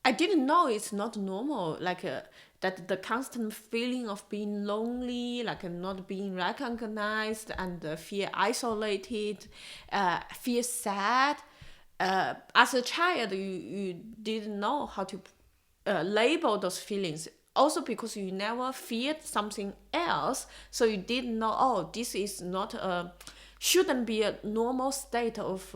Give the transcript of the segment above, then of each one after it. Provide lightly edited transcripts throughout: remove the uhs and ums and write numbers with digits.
I didn't know it's not normal, that the constant feeling of being lonely, not being recognized, and feel isolated, feel sad. As a child, you didn't know how to label those feelings. Also, because you never feared something else, so you didn't know. Oh, this is not shouldn't be a normal state of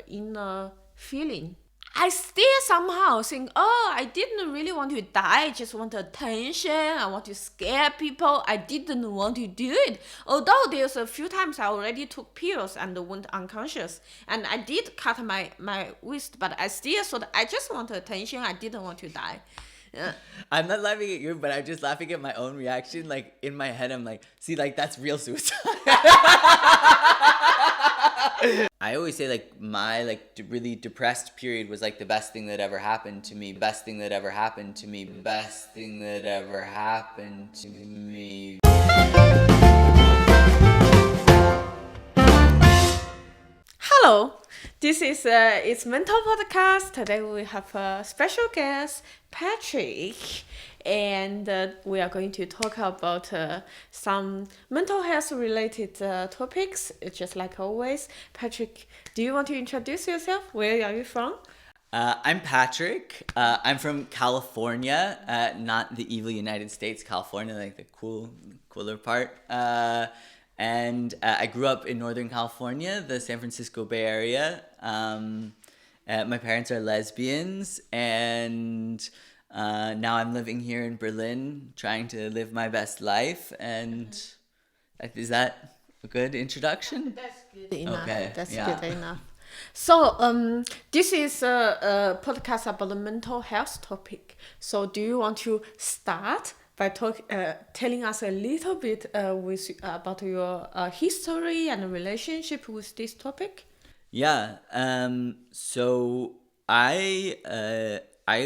inner feeling. I still somehow think, oh, I didn't really want to die. I just want attention. I want to scare people. I didn't want to do it. Although there's a few times I already took pills and went unconscious. And I did cut my wrist, but I still thought I just want attention. I didn't want to die. I'm not laughing at you, but I'm just laughing at my own reaction. Like in my head, I'm like, see, like that's real suicide. I always say like my really depressed period was like the best thing that ever happened to me. Best thing that ever happened to me. Best thing that ever happened to me. Hello, this is It's Mental Podcast. Today we have a special guest, Patrick, and we are going to talk about some mental health related topics, just like always. Patrick, do you want to introduce yourself? Where are you from? I'm Patrick. I'm from California, not the evil United States, California, like the cooler part. And I grew up in Northern California, the San Francisco Bay Area. My parents are lesbians, and now I'm living here in Berlin, trying to live my best life. And is that a good introduction? That's good enough. Okay, That's yeah. good enough. So, this is a podcast about the mental health topic. So, do you want to start by telling us a little bit about your history and relationship with this topic? Yeah. So I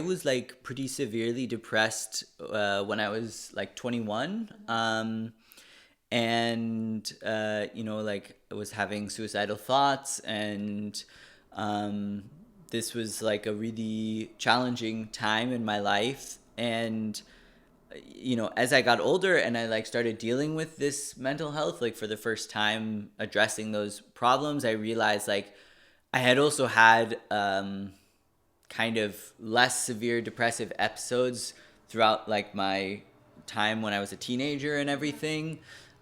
was like pretty severely depressed when I was like 21. And like I was having suicidal thoughts, and this was like a really challenging time in my life. And as I got older and I like started dealing with this mental health, like for the first time addressing those problems, I realized like I had also had kind of less severe depressive episodes throughout like my time when I was a teenager and everything.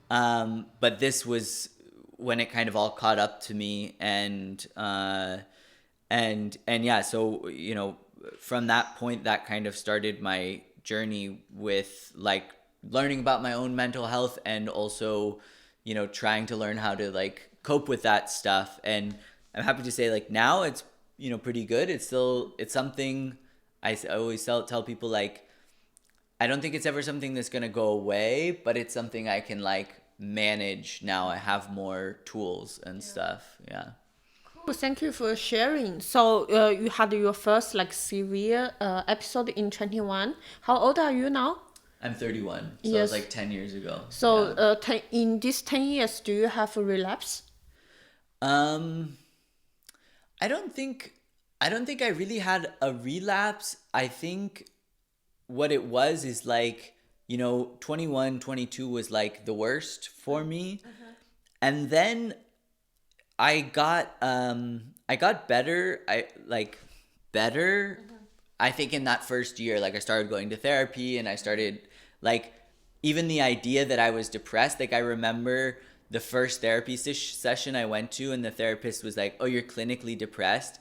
But this was when it kind of all caught up to me, and yeah, so from that point, that kind of started my journey with like learning about my own mental health, and also trying to learn how to like cope with that stuff. And I'm happy to say like now it's pretty good. It's something I always tell people, like I don't think it's ever something that's gonna go away, but it's something I can like manage now. I have more tools and stuff. Yeah. Cool, thank you for sharing. So you had your first like severe episode in 21. How old are you now? I'm 31, so it Yes. was like 10 years ago. So Yeah. in these 10 years, do you have a relapse? I don't think I really had a relapse. I think what it was is like 21, 22 was like the worst for me. And then I got better. I think in that first year, like I started going to therapy, and I started like even the idea that I was depressed. Like I remember the first therapy session I went to, and the therapist was like, "Oh, you're clinically depressed,"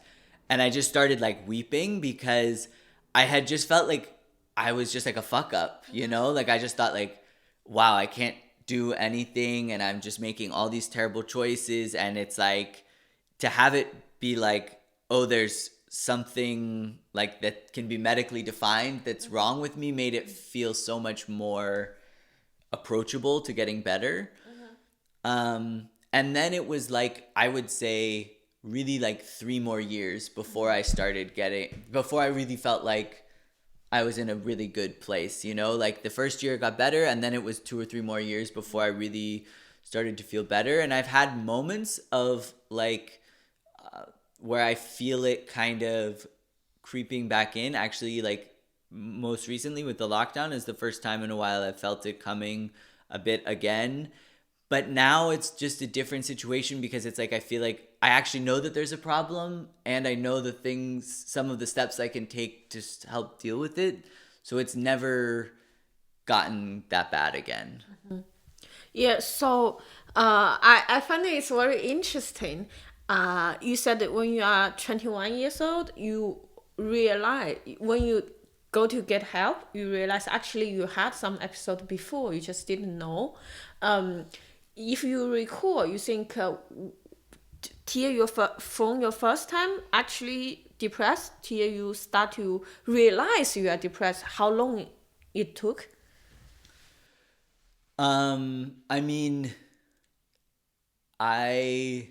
and I just started like weeping because I had just felt like I was just like a fuck up, like I just thought like, wow, I can't do anything, and I'm just making all these terrible choices. And it's like to have it be like, oh, there's something like that can be medically defined that's wrong with me, made it feel so much more approachable to getting better. And then it was like, I would say really like 3 more years before I really felt like I was in a really good place, like the first year got better, and then it was 2 or 3 more years before I really started to feel better. And I've had moments of like where I feel it kind of creeping back in. Actually, like most recently with the lockdown is the first time in a while I've felt it coming a bit again. But now it's just a different situation because it's like I feel like I actually know that there's a problem and I know the things, some of the steps I can take to help deal with it. So it's never gotten that bad again. Yeah, so I find it's very interesting. You said that when you are 21 years old, you realize when you go to get help, you realize actually you had some episode before, you just didn't know. If you recall, you think till from your first time actually depressed till you start to realize you are depressed, how long it took? I mean, I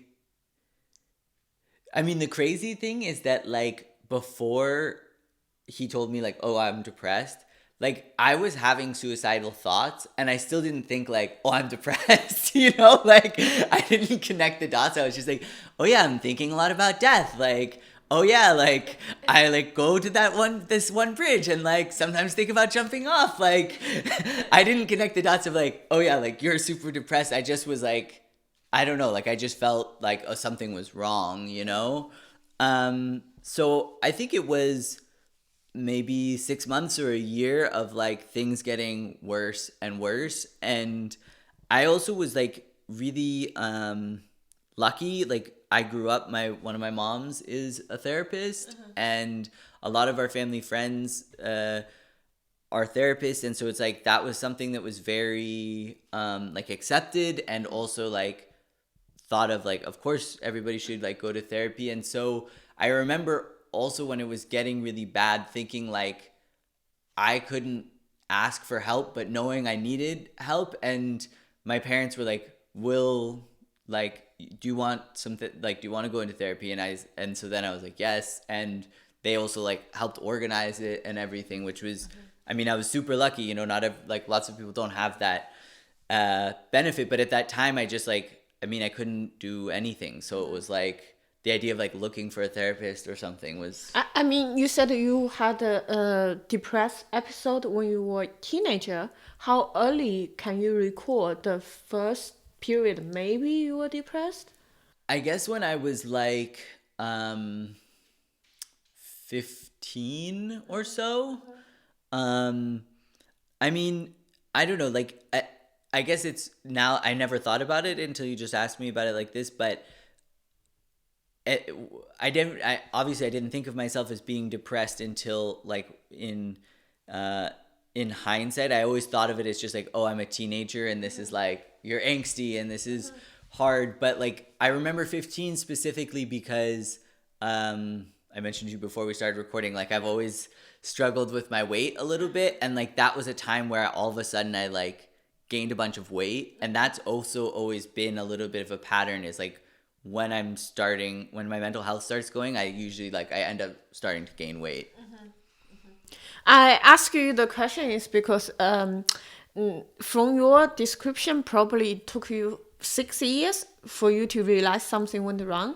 I mean, the crazy thing is that, like, before he told me, like, oh, I'm depressed, like, I was having suicidal thoughts and I still didn't think, like, oh, I'm depressed, you know? Like, I didn't connect the dots. I was just like, oh, yeah, I'm thinking a lot about death. Like, oh, yeah, like, I, like, go to this one bridge and, like, sometimes think about jumping off. Like, I didn't connect the dots of, like, oh, yeah, like, you're super depressed. I just was like, I don't know, like I just felt like something was wrong, you know? So I think it was maybe 6 months or a year of like things getting worse and worse. And I also was like really lucky. Like I grew up, one of my moms is a therapist, and a lot of our family friends are therapists, and so it's like that was something that was very like accepted, and also like thought of like, of course everybody should like go to therapy. And so I remember also when it was getting really bad thinking like I couldn't ask for help, but knowing I needed help. And my parents were like, will, like, do you want something, like, do you want to go into therapy? And so then I was like, yes. And they also like helped organize it and everything, which was, I mean, I was super lucky, you know, like lots of people don't have that benefit, but at that time I just like, I mean, I couldn't do anything. So it was like the idea of like looking for a therapist or something was. I mean, you said you had a depressed episode when you were a teenager. How early can you recall the first period maybe you were depressed? I guess when I was like 15 or so. I mean, I don't know, like I guess it's now, I never thought about it until you just asked me about it like this, but obviously I didn't think of myself as being depressed until like in hindsight. I always thought of it as just like, oh, I'm a teenager and this is like, you're angsty and this is hard. But like, I remember 15 specifically because I mentioned to you before we started recording, like I've always struggled with my weight a little bit. And like, that was a time where all of a sudden I like gained a bunch of weight. And that's also always been a little bit of a pattern, is like when my mental health starts going, I usually like, I end up starting to gain weight. I ask you the question is because from your description, probably it took you 6 years for you to realize something went wrong.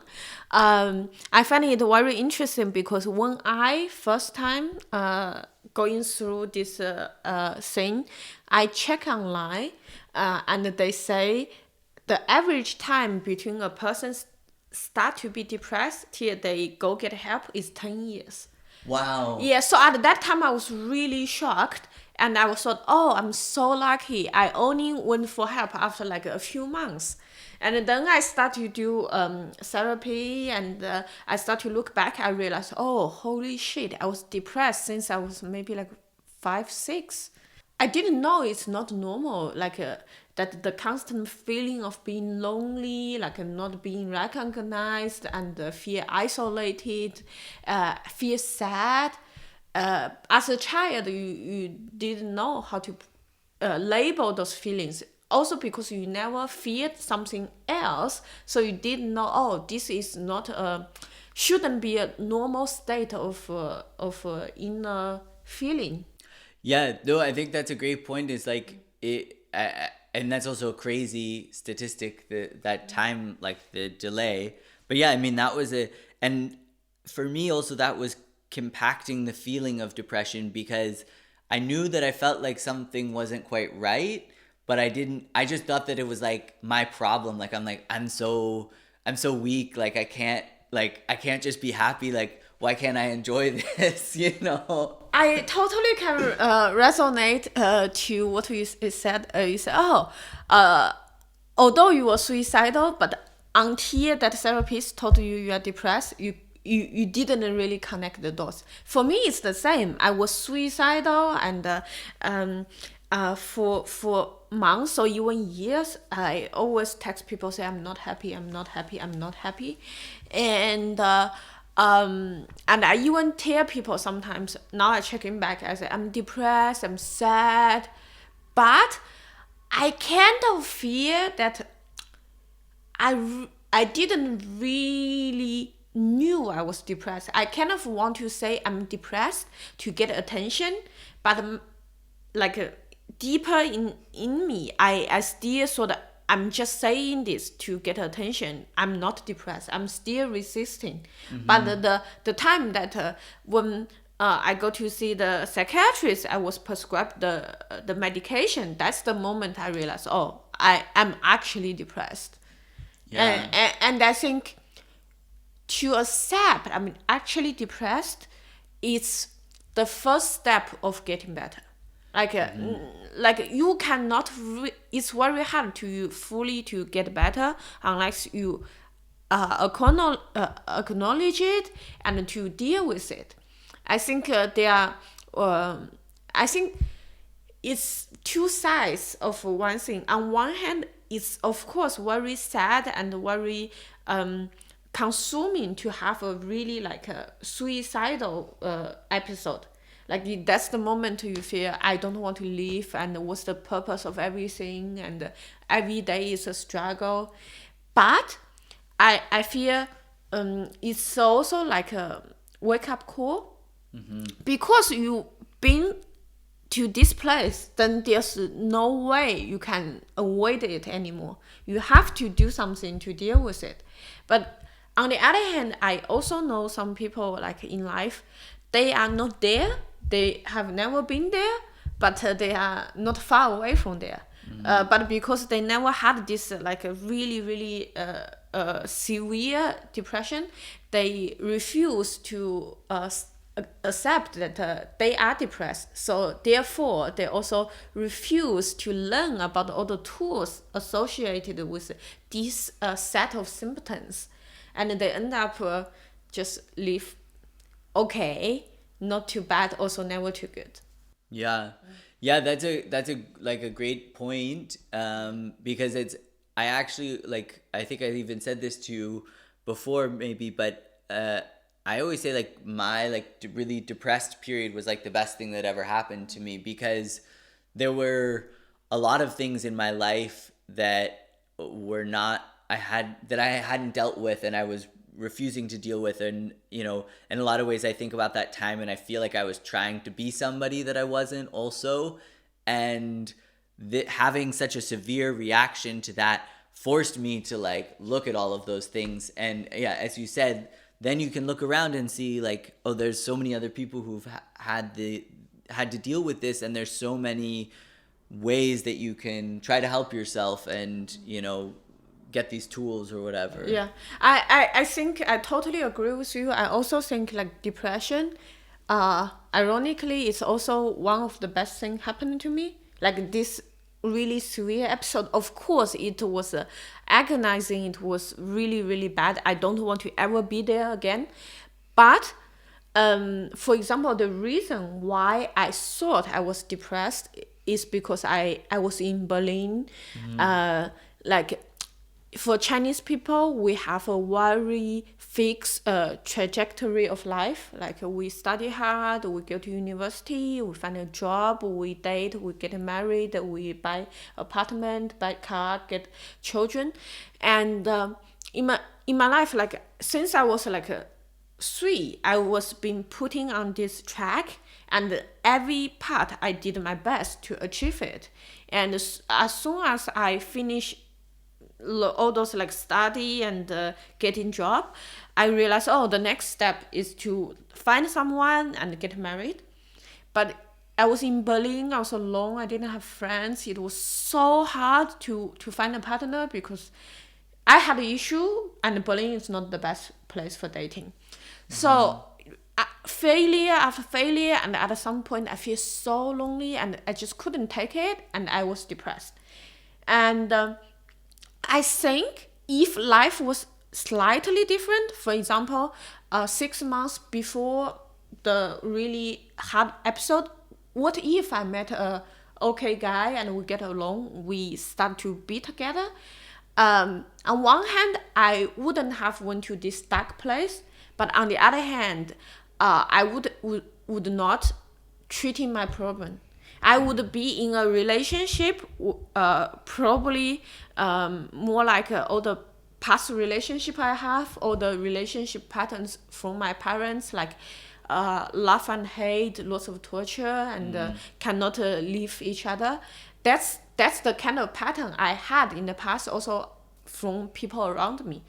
I find it very interesting because when I first time going through this thing, I check online and they say the average time between a person start to be depressed till they go get help is 10 years. Wow. Yeah, so at that time I was really shocked, and I was thought, oh, I'm so lucky. I only went for help after like a few months. And then I started to do therapy, and I started to look back. I realized, oh, holy shit, I was depressed since I was maybe like 5, 6. I didn't know it's not normal, like that the constant feeling of being lonely, like not being recognized, and feel isolated, feel sad. As a child, you didn't know how to label those feelings. Also because you never feared something else, so you didn't know, oh, this is not shouldn't be a normal state of inner feeling. Yeah, no, I think that's a great point. Is like and that's also a crazy statistic, that time, like the delay. But yeah, I mean that was and for me also that was compacting the feeling of depression because I knew that I felt like something wasn't quite right, but I just thought that it was like my problem. Like I'm so weak. Like I can't just be happy. Like why can't I enjoy this? I totally can resonate to what you said. You said, although you were suicidal, but until that therapist told you you are depressed, you didn't really connect the dots. For me, it's the same. I was suicidal, and for months or even years, I always text people say I'm not happy, I'm not happy, I'm not happy, and I even tell people sometimes. Now I check in back. I say I'm depressed, I'm sad, but I kind of feel that I didn't really knew I was depressed. I kind of want to say I'm depressed to get attention, but deeper in me, I still sort of I'm just saying this to get attention. I'm not depressed. I'm still resisting. Mm-hmm. But the time that when I go to see the psychiatrist, I was prescribed the medication. That's the moment I realized, I am actually depressed. Yeah. And I think to accept I'm actually depressed is the first step of getting better. Like you cannot it's very hard to fully to get better unless you acknowledge it and to deal with it. I think I think it's two sides of one thing. On one hand, it's of course very sad and very consuming to have a really like a suicidal episode. Like that's the moment you feel I don't want to live and what's the purpose of everything and every day is a struggle. But I feel it's also like a wake up call. Mm-hmm. Because you been to this place, then there's no way you can avoid it anymore. You have to do something to deal with it. But on the other hand, I also know some people like in life, they are not there. They have never been there, but they are not far away from there. Mm-hmm. But because they never had this like a really, really severe depression, they refuse to accept that they are depressed. So therefore, they also refuse to learn about all the tools associated with this set of symptoms. And they end up just live okay, not too bad, also never too good. Yeah, that's a like a great point, because I actually I think I even said this to you before maybe, but I always say like my really depressed period was like the best thing that ever happened to me, because there were a lot of things in my life that I hadn't dealt with and I was refusing to deal with, and in a lot of ways I think about that time and I feel like I was trying to be somebody that I wasn't also, and having such a severe reaction to that forced me to look at all of those things. And yeah, as you said, then you can look around and see there's so many other people who've had to deal with this, and there's so many ways that you can try to help yourself and get these tools or whatever. Yeah, I think I totally agree with you. I also think depression, ironically, it's also one of the best things happening to me. Like this really severe episode, of course it was agonizing, it was really, really bad. I don't want to ever be there again. But for example, the reason why I thought I was depressed is because I was in Berlin. For Chinese people, we have a very fixed trajectory of life. We study hard, we go to university, we find a job, we date, we get married, we buy apartment, buy car, get children. And in my life, since I was 3, I was being putting on this track, and every part I did my best to achieve it. And as soon as I finish all those like study and getting job, I realized, oh, the next step is to find someone and get married. But I was in Berlin, I was alone, I didn't have friends. It was so hard to find a partner because I had an issue, and Berlin is not the best place for dating. So failure after failure, and at some point I feel so lonely, and I just couldn't take it, and I was depressed. And I think if life was slightly different, for example, 6 months before the really hard episode, what if I met a okay guy and we get along, we start to be together? On one hand, I wouldn't have went to this dark place, but on the other hand, I would not treating my problem. I would be in a relationship, probably more like all the past relationship I have, or the relationship patterns from my parents, like love and hate, lots of torture, and cannot live each other. That's the kind of pattern I had in the past, also from people around me.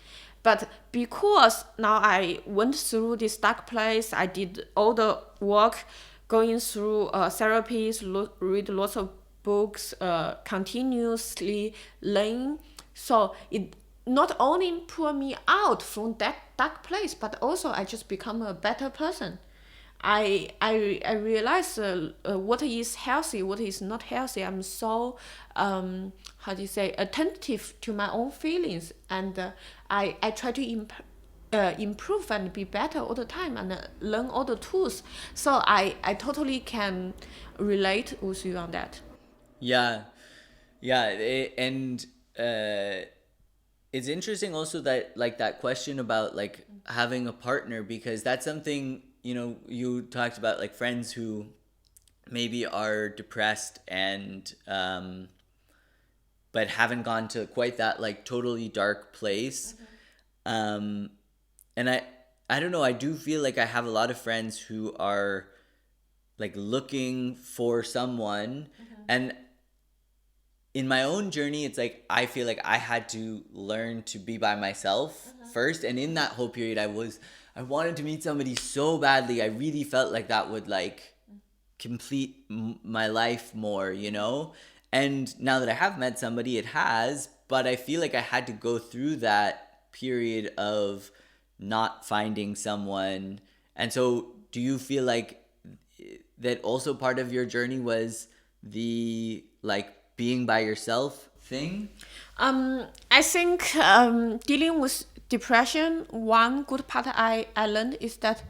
But because now I went through this dark place, I did all the work, going through therapies, read lots of books, continuously learning. So it not only pulled me out from that dark place, but also I just become a better person. I realize what is healthy, what is not healthy. I'm so attentive to my own feelings, and I try to improve and be better all the time, and learn all the tools. So I totally can relate with you on that. Yeah, and it's interesting also that like that question about like having a partner, because that's something, you know, you talked about like friends who maybe are depressed and but haven't gone to quite that like totally dark place. And I don't know, I do feel like I have a lot of friends who are like looking for someone, and in my own journey, it's like I feel like I had to learn to be by myself first, and in that whole period I wanted to meet somebody so badly. I really felt like that would like complete my life more, you know? And now that I have met somebody, it has, but I feel like I had to go through that period of not finding someone. And so do you feel like that also part of your journey was the like being by yourself thing? I think dealing with depression, one good part I learned is that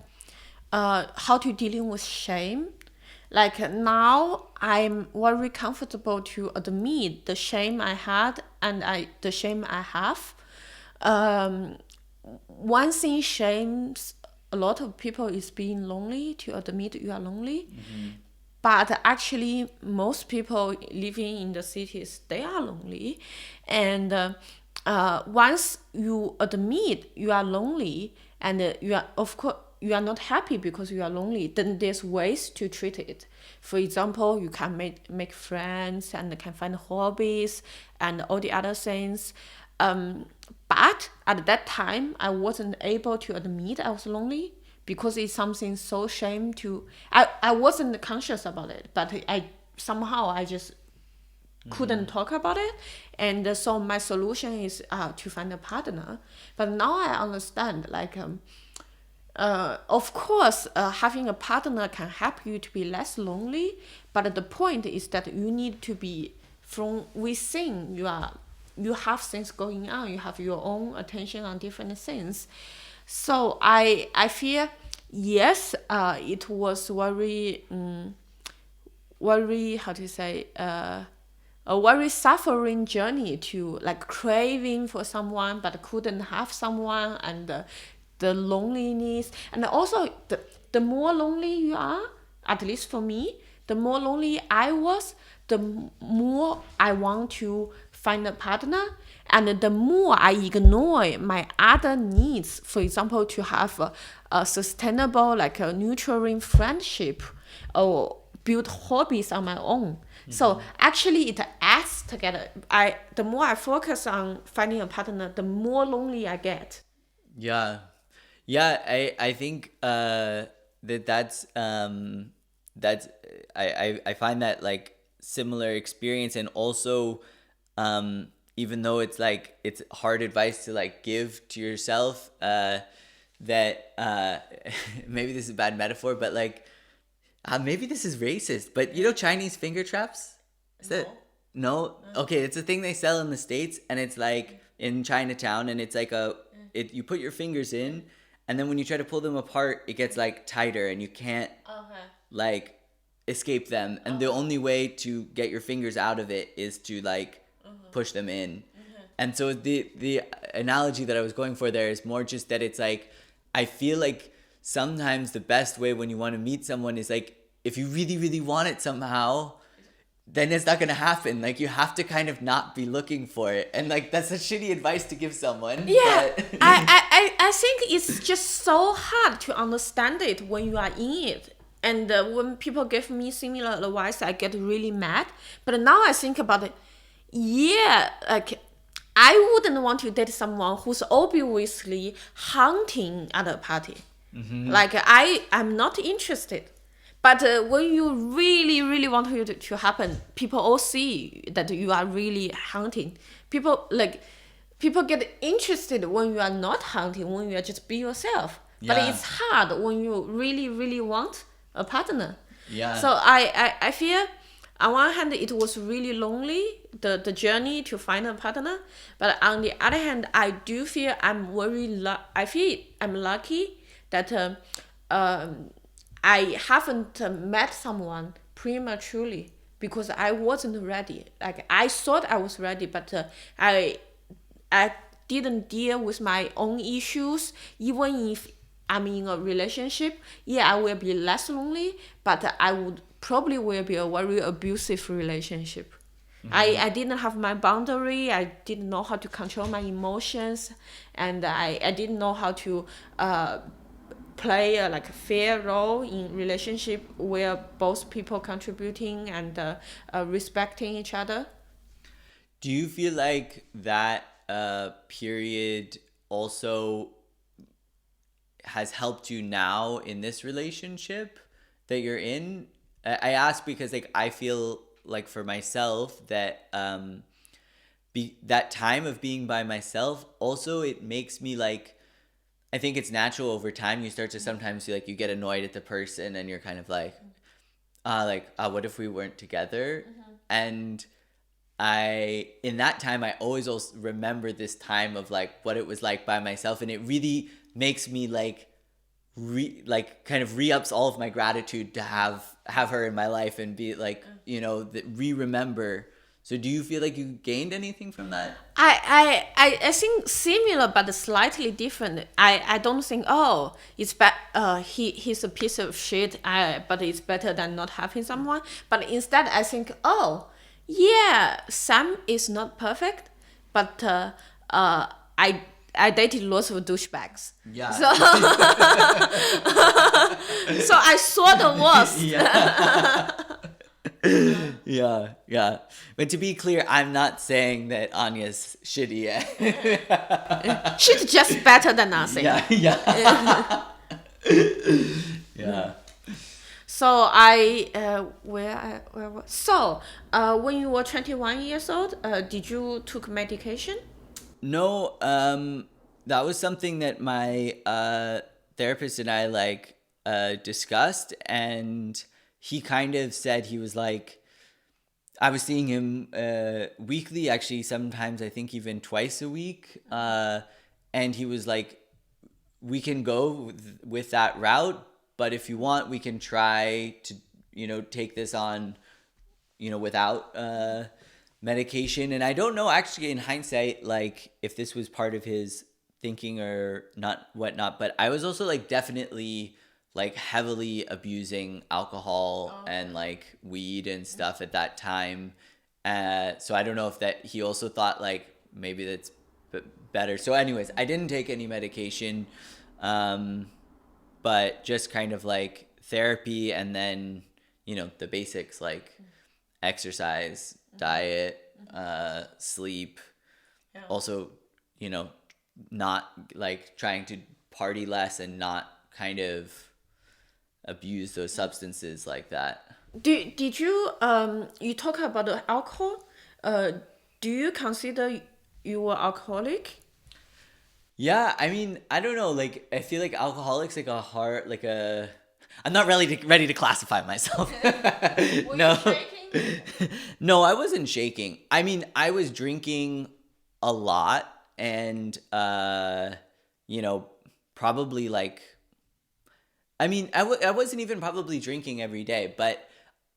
how to dealing with shame. Like now I'm very comfortable to admit the shame I had and the shame I have. One thing shames a lot of people is being lonely, to admit you are lonely. But actually, most people living in the cities, they are lonely. And once you admit you are lonely, and you are, of course, you are not happy because you are lonely, then there's ways to treat it. For example, you can make friends and can find hobbies and all the other things. But at that time, I wasn't able to admit I was lonely, because it's something so shame to, I wasn't conscious about it, but I just couldn't talk about it. And so my solution is to find a partner. But now I understand, like, of course, having a partner can help you to be less lonely, but the point is that you need to be from within. You have things going on, you have your own attention on different things. So I feel, yes, it was very, a very suffering journey to like craving for someone but couldn't have someone, and the loneliness, and also the more lonely you are, at least for me, the more lonely I was, the more I want to find a partner, and the more I ignore my other needs. For example, to have a sustainable, like a nurturing friendship, or build hobbies on my own. So actually it adds together. The more I focus on finding a partner, the more lonely I get. Yeah. I think that's I find that like similar experience, and also even though it's like it's hard advice to like give to yourself, that maybe this is a bad metaphor, but like maybe this is racist, but you know Chinese finger traps? Is that no? Okay, it's a thing they sell in the States, and it's like in Chinatown, and it's like you put your fingers in, and then when you try to pull them apart, it gets like tighter, and you can't like escape them, and the only way to get your fingers out of it is to like push them in. And so the analogy that I was going for there is more just that it's like I feel like sometimes the best way when you want to meet someone is like if you really really want it somehow, then it's not gonna happen. Like you have to kind of not be looking for it, and like that's a shitty advice to give someone. Yeah, but... I think it's just so hard to understand it when you are in it. And when people give me similar advice, I get really mad. But now I think about it, yeah, like I wouldn't want to date someone who's obviously hunting at a party. Like I'm not interested. But when you really, really want it to happen, people all see that you are really hunting. People get interested when you are not hunting, when you are just be yourself. Yeah. But it's hard when you really, really want a partner. Yeah. So I feel on one hand it was really lonely, the journey to find a partner. But on the other hand, I do feel I'm lucky that I haven't met someone prematurely because I wasn't ready. Like I thought I was ready, but I didn't deal with my own issues. Even if I'm in a relationship, yeah, I will be less lonely, but I would probably will be a very abusive relationship. I didn't have my boundary. I didn't know how to control my emotions, and I didn't know how to play a fair role in relationship where both people contributing and respecting each other. Do you feel like that period also has helped you now in this relationship that you're in? I ask because like I feel like for myself that that time of being by myself also, it makes me like, I think it's natural over time you start to sometimes feel like you get annoyed at the person and you're kind of like what if we weren't together? And in that time I always also remember this time of like what it was like by myself, and it really makes me like kind of re-ups all of my gratitude to have her in my life and be like, you know, that remember. So do you feel like you gained anything from that? I think similar but slightly different. I don't think it's he's a piece of shit, but it's better than not having someone. But instead I think yeah, Sam is not perfect, but I dated lots of douchebags. Yeah. So so I saw the worst. Yeah. But to be clear, I'm not saying that Anya's shitty. She's just better than nothing. Yeah. So when you were 21 years old, did you took medication? No, that was something that my therapist and I discussed, and he kind of said, he was like, I was seeing him weekly, actually sometimes I think even twice a week, and he was like, we can go with that route, but if you want, we can try to, you know, take this on, you know, without medication. And I don't know actually in hindsight like if this was part of his thinking or not, whatnot, but I was also like definitely like heavily abusing alcohol and like weed and stuff at that time. So I don't know if that he also thought like maybe that's better. So anyways, I didn't take any medication, but just kind of like therapy, and then the basics like exercise, diet, sleep. Yeah. Also, not like trying to party less and not kind of abuse those substances like that. Did you you talk about the alcohol? Do you consider you were alcoholic? Yeah, I mean, I don't know. Like, I feel like alcoholics like a hard, like a. I'm not really ready to classify myself. Were No, you shaking? no, I wasn't shaking. I mean, I was drinking a lot, and probably like. I mean, I wasn't even probably drinking every day, but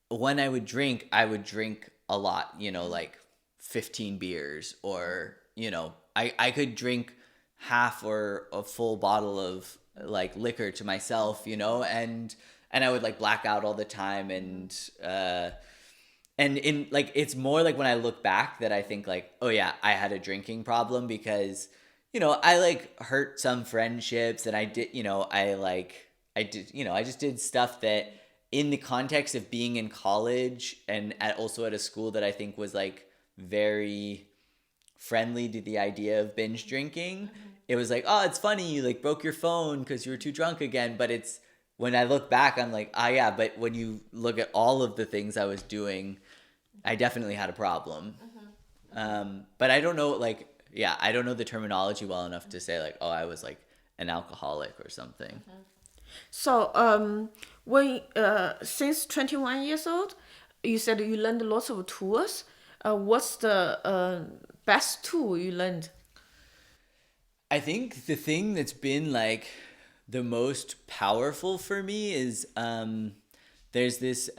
when I would drink a lot. Like 15 beers, or I could drink half or a full bottle of like liquor to myself, and I would like black out all the time, and in like it's more like when I look back that I think like, oh yeah, I had a drinking problem because I like hurt some friendships, and I did I just did stuff that in the context of being in college and also at a school that I think was like very friendly to the idea of binge drinking. It was like, oh, it's funny, you like broke your phone because you were too drunk again. But it's when I look back, I'm like, ah, yeah. But when you look at all of the things I was doing, I definitely had a problem. But I don't know, like, yeah, I don't know the terminology well enough to say like, oh, I was like an alcoholic or something. So when since 21 years old, you said you learned lots of tools. What's the best tool you learned? I think the thing that's been like the most powerful for me is there's this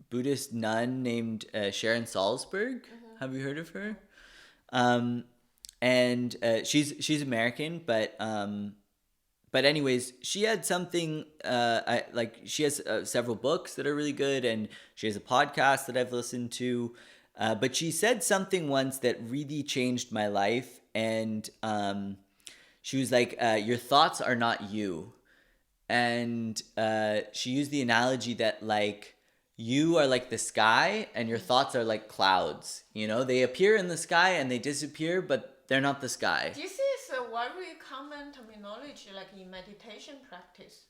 Buddhist nun named Sharon Salzberg. Have you heard of her? And she's American, but anyways, she had something she has several books that are really good, and she has a podcast that I've listened to. But she said something once that really changed my life, and she was like, "Your thoughts are not you," and she used the analogy that like you are like the sky, and your thoughts are like clouds. They appear in the sky and they disappear, but they're not the sky. This is a very common terminology, like in meditation practice.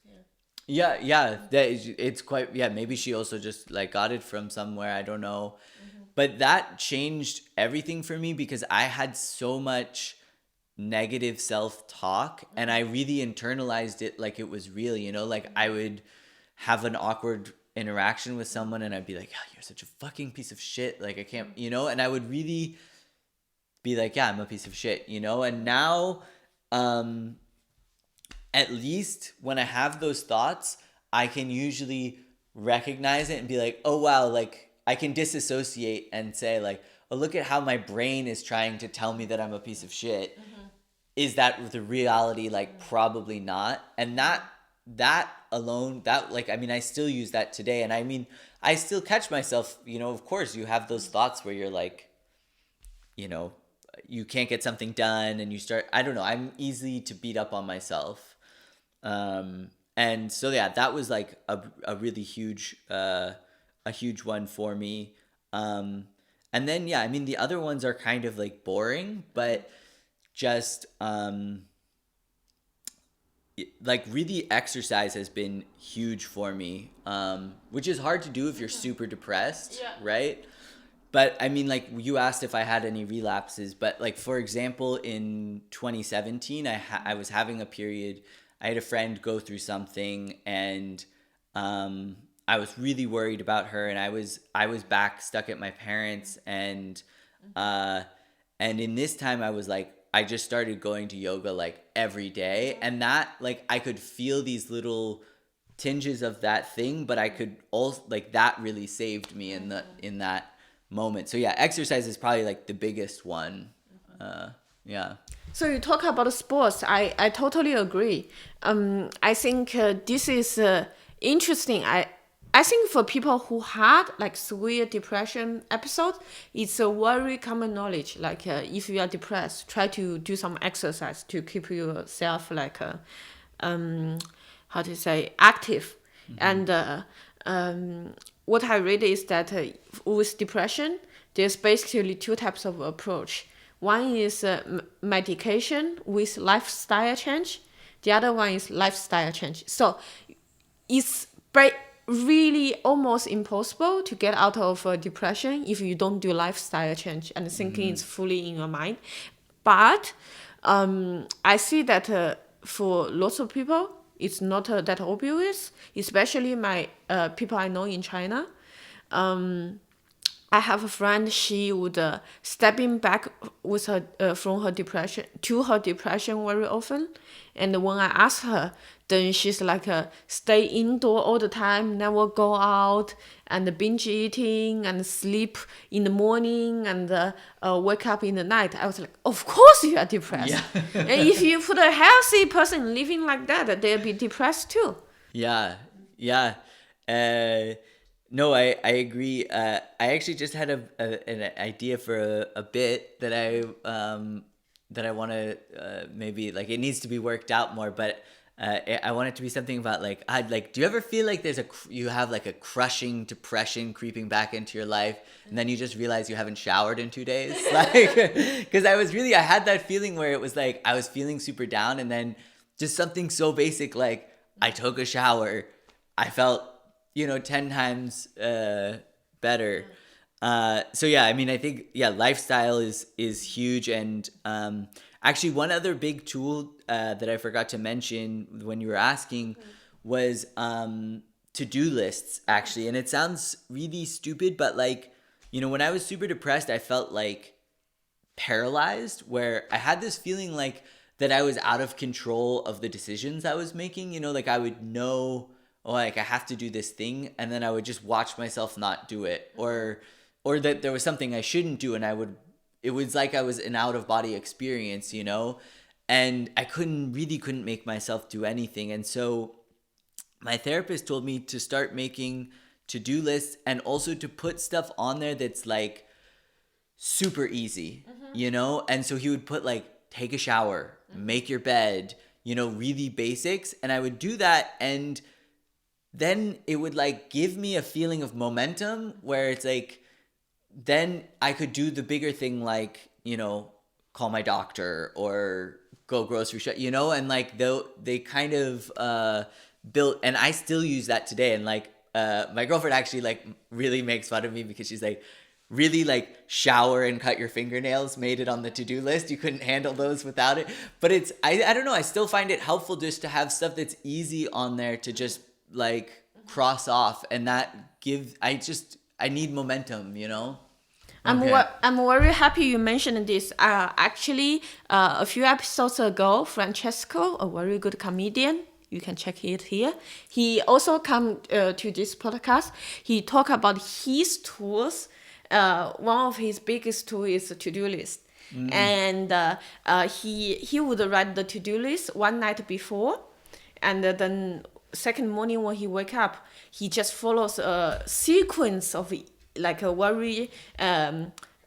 Yeah. It's quite, yeah, maybe she also just like got it from somewhere, I don't know. But that changed everything for me because I had so much negative self-talk, and I really internalized it like it was real, like I would have an awkward interaction with someone and I'd be like, oh, you're such a fucking piece of shit, like I can't, and I would really be like, yeah, I'm a piece of shit, and now at least when I have those thoughts, I can usually recognize it and be like, oh wow, like I can disassociate and say like, oh, look at how my brain is trying to tell me that I'm a piece of shit. Is that the reality? Like probably not. And that alone, that like, I mean, I still use that today. And I mean, I still catch myself, of course you have those thoughts where you're like, you can't get something done and you start, I don't know, I'm easy to beat up on myself. And so, yeah, that was like a really huge one for me. And then, yeah, I mean, the other ones are kind of like boring, but just, like really exercise has been huge for me, which is hard to do if you're super depressed, right? But I mean, like you asked if I had any relapses, but like, for example, in 2017, I was having a period. I had a friend go through something, and I was really worried about her, and I was back stuck at my parents, and in this time I was like, I just started going to yoga like every day, and that like I could feel these little tinges of that thing, but I could also like that really saved me in that moment. So yeah, exercise is probably like the biggest one. Yeah. So you talk about sports. I totally agree. I think this is interesting. I think for people who had like severe depression episode, it's a very common knowledge. Like if you are depressed, try to do some exercise to keep yourself like how to say active, and what I read is that with depression, there's basically two types of approach. One is medication with lifestyle change. The other one is lifestyle change. So it's really almost impossible to get out of depression if you don't do lifestyle change and thinking is fully in your mind. But I see that for lots of people, it's not that obvious, especially my people I know in China. I have a friend, she would stepping back with her from her depression to her depression very often. And when I ask her, then she's like stay indoor all the time, never go out, and binge eating and sleep in the morning and wake up in the night. I was like, of course you are depressed. Yeah. And if you put a healthy person living like that, they'll be depressed too. Yeah. No, I agree. I actually just had an idea for a bit that I want to maybe, like, it needs to be worked out more, but I want it to be something about like, do you ever feel like you have like a crushing depression creeping back into your life, and then you just realize you haven't showered in 2 days? Like, because I had that feeling where it was like I was feeling super down, and then just something so basic like I took a shower, I felt 10 times better. So yeah, I mean, I think lifestyle is huge. And actually one other big tool that I forgot to mention when you were asking was to-do lists, actually. And it sounds really stupid, but like, when I was super depressed, I felt like paralyzed, where I had this feeling like that I was out of control of the decisions I was making. Like I would know, like I have to do this thing, and then I would just watch myself not do it, or that there was something I shouldn't do, and it was like I was an out of body experience, and I couldn't make myself do anything. And so my therapist told me to start making to-do lists, and also to put stuff on there that's like super easy, and so he would put like, take a shower, make your bed, really basics. And I would do that, and then it would like give me a feeling of momentum, where it's like, then I could do the bigger thing, like, call my doctor or go grocery shop, and like they kind of built, and I still use that today. And like my girlfriend actually like really makes fun of me, because she's like, really, like, shower and cut your fingernails made it on the to-do list. You couldn't handle those without it. But it's I don't know, I still find it helpful just to have stuff that's easy on there to just like cross off, and that I need momentum, I'm Okay. I'm very happy you mentioned this. Actually, a few episodes ago, Francesco, a very good comedian, you can check it here. He also come to this podcast. He talk about his tools. One of his biggest tools is a to-do list. And he would write the to-do list one night before, and then second morning when he wake up, he just follows a sequence of like a very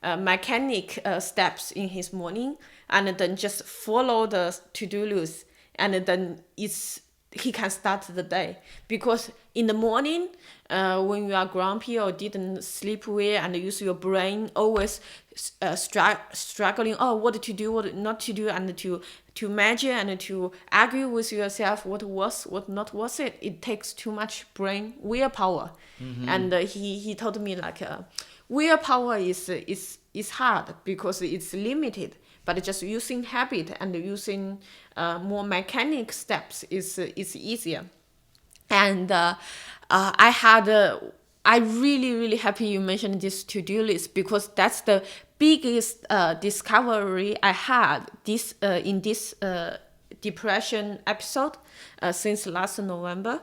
mechanic steps in his morning, and then just follow the to-do list, and then he can start the day. Because in the morning, when you are grumpy or didn't sleep well, and use your brain always struggling, what to do, what not to do, and to measure and to argue with yourself what was, what not was it takes too much brain willpower. And he told me like willpower is hard because it's limited, but just using habit and using more mechanic steps is easier. And I really happy you mentioned this to-do list, because that's the biggest discovery I had in this depression episode since last November.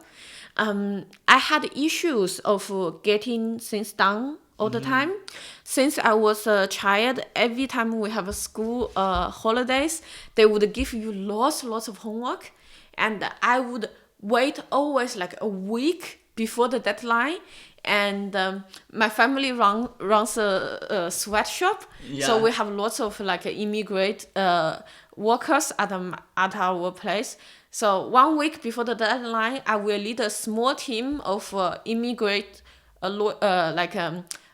I had issues of getting things done all the time. Since I was a child, every time we have a school holidays, they would give you lots of homework, and I would wait always like a week before the deadline. And my family runs a sweatshop, so we have lots of like immigrant workers at our place. So 1 week before the deadline, I will lead a small team of immigrant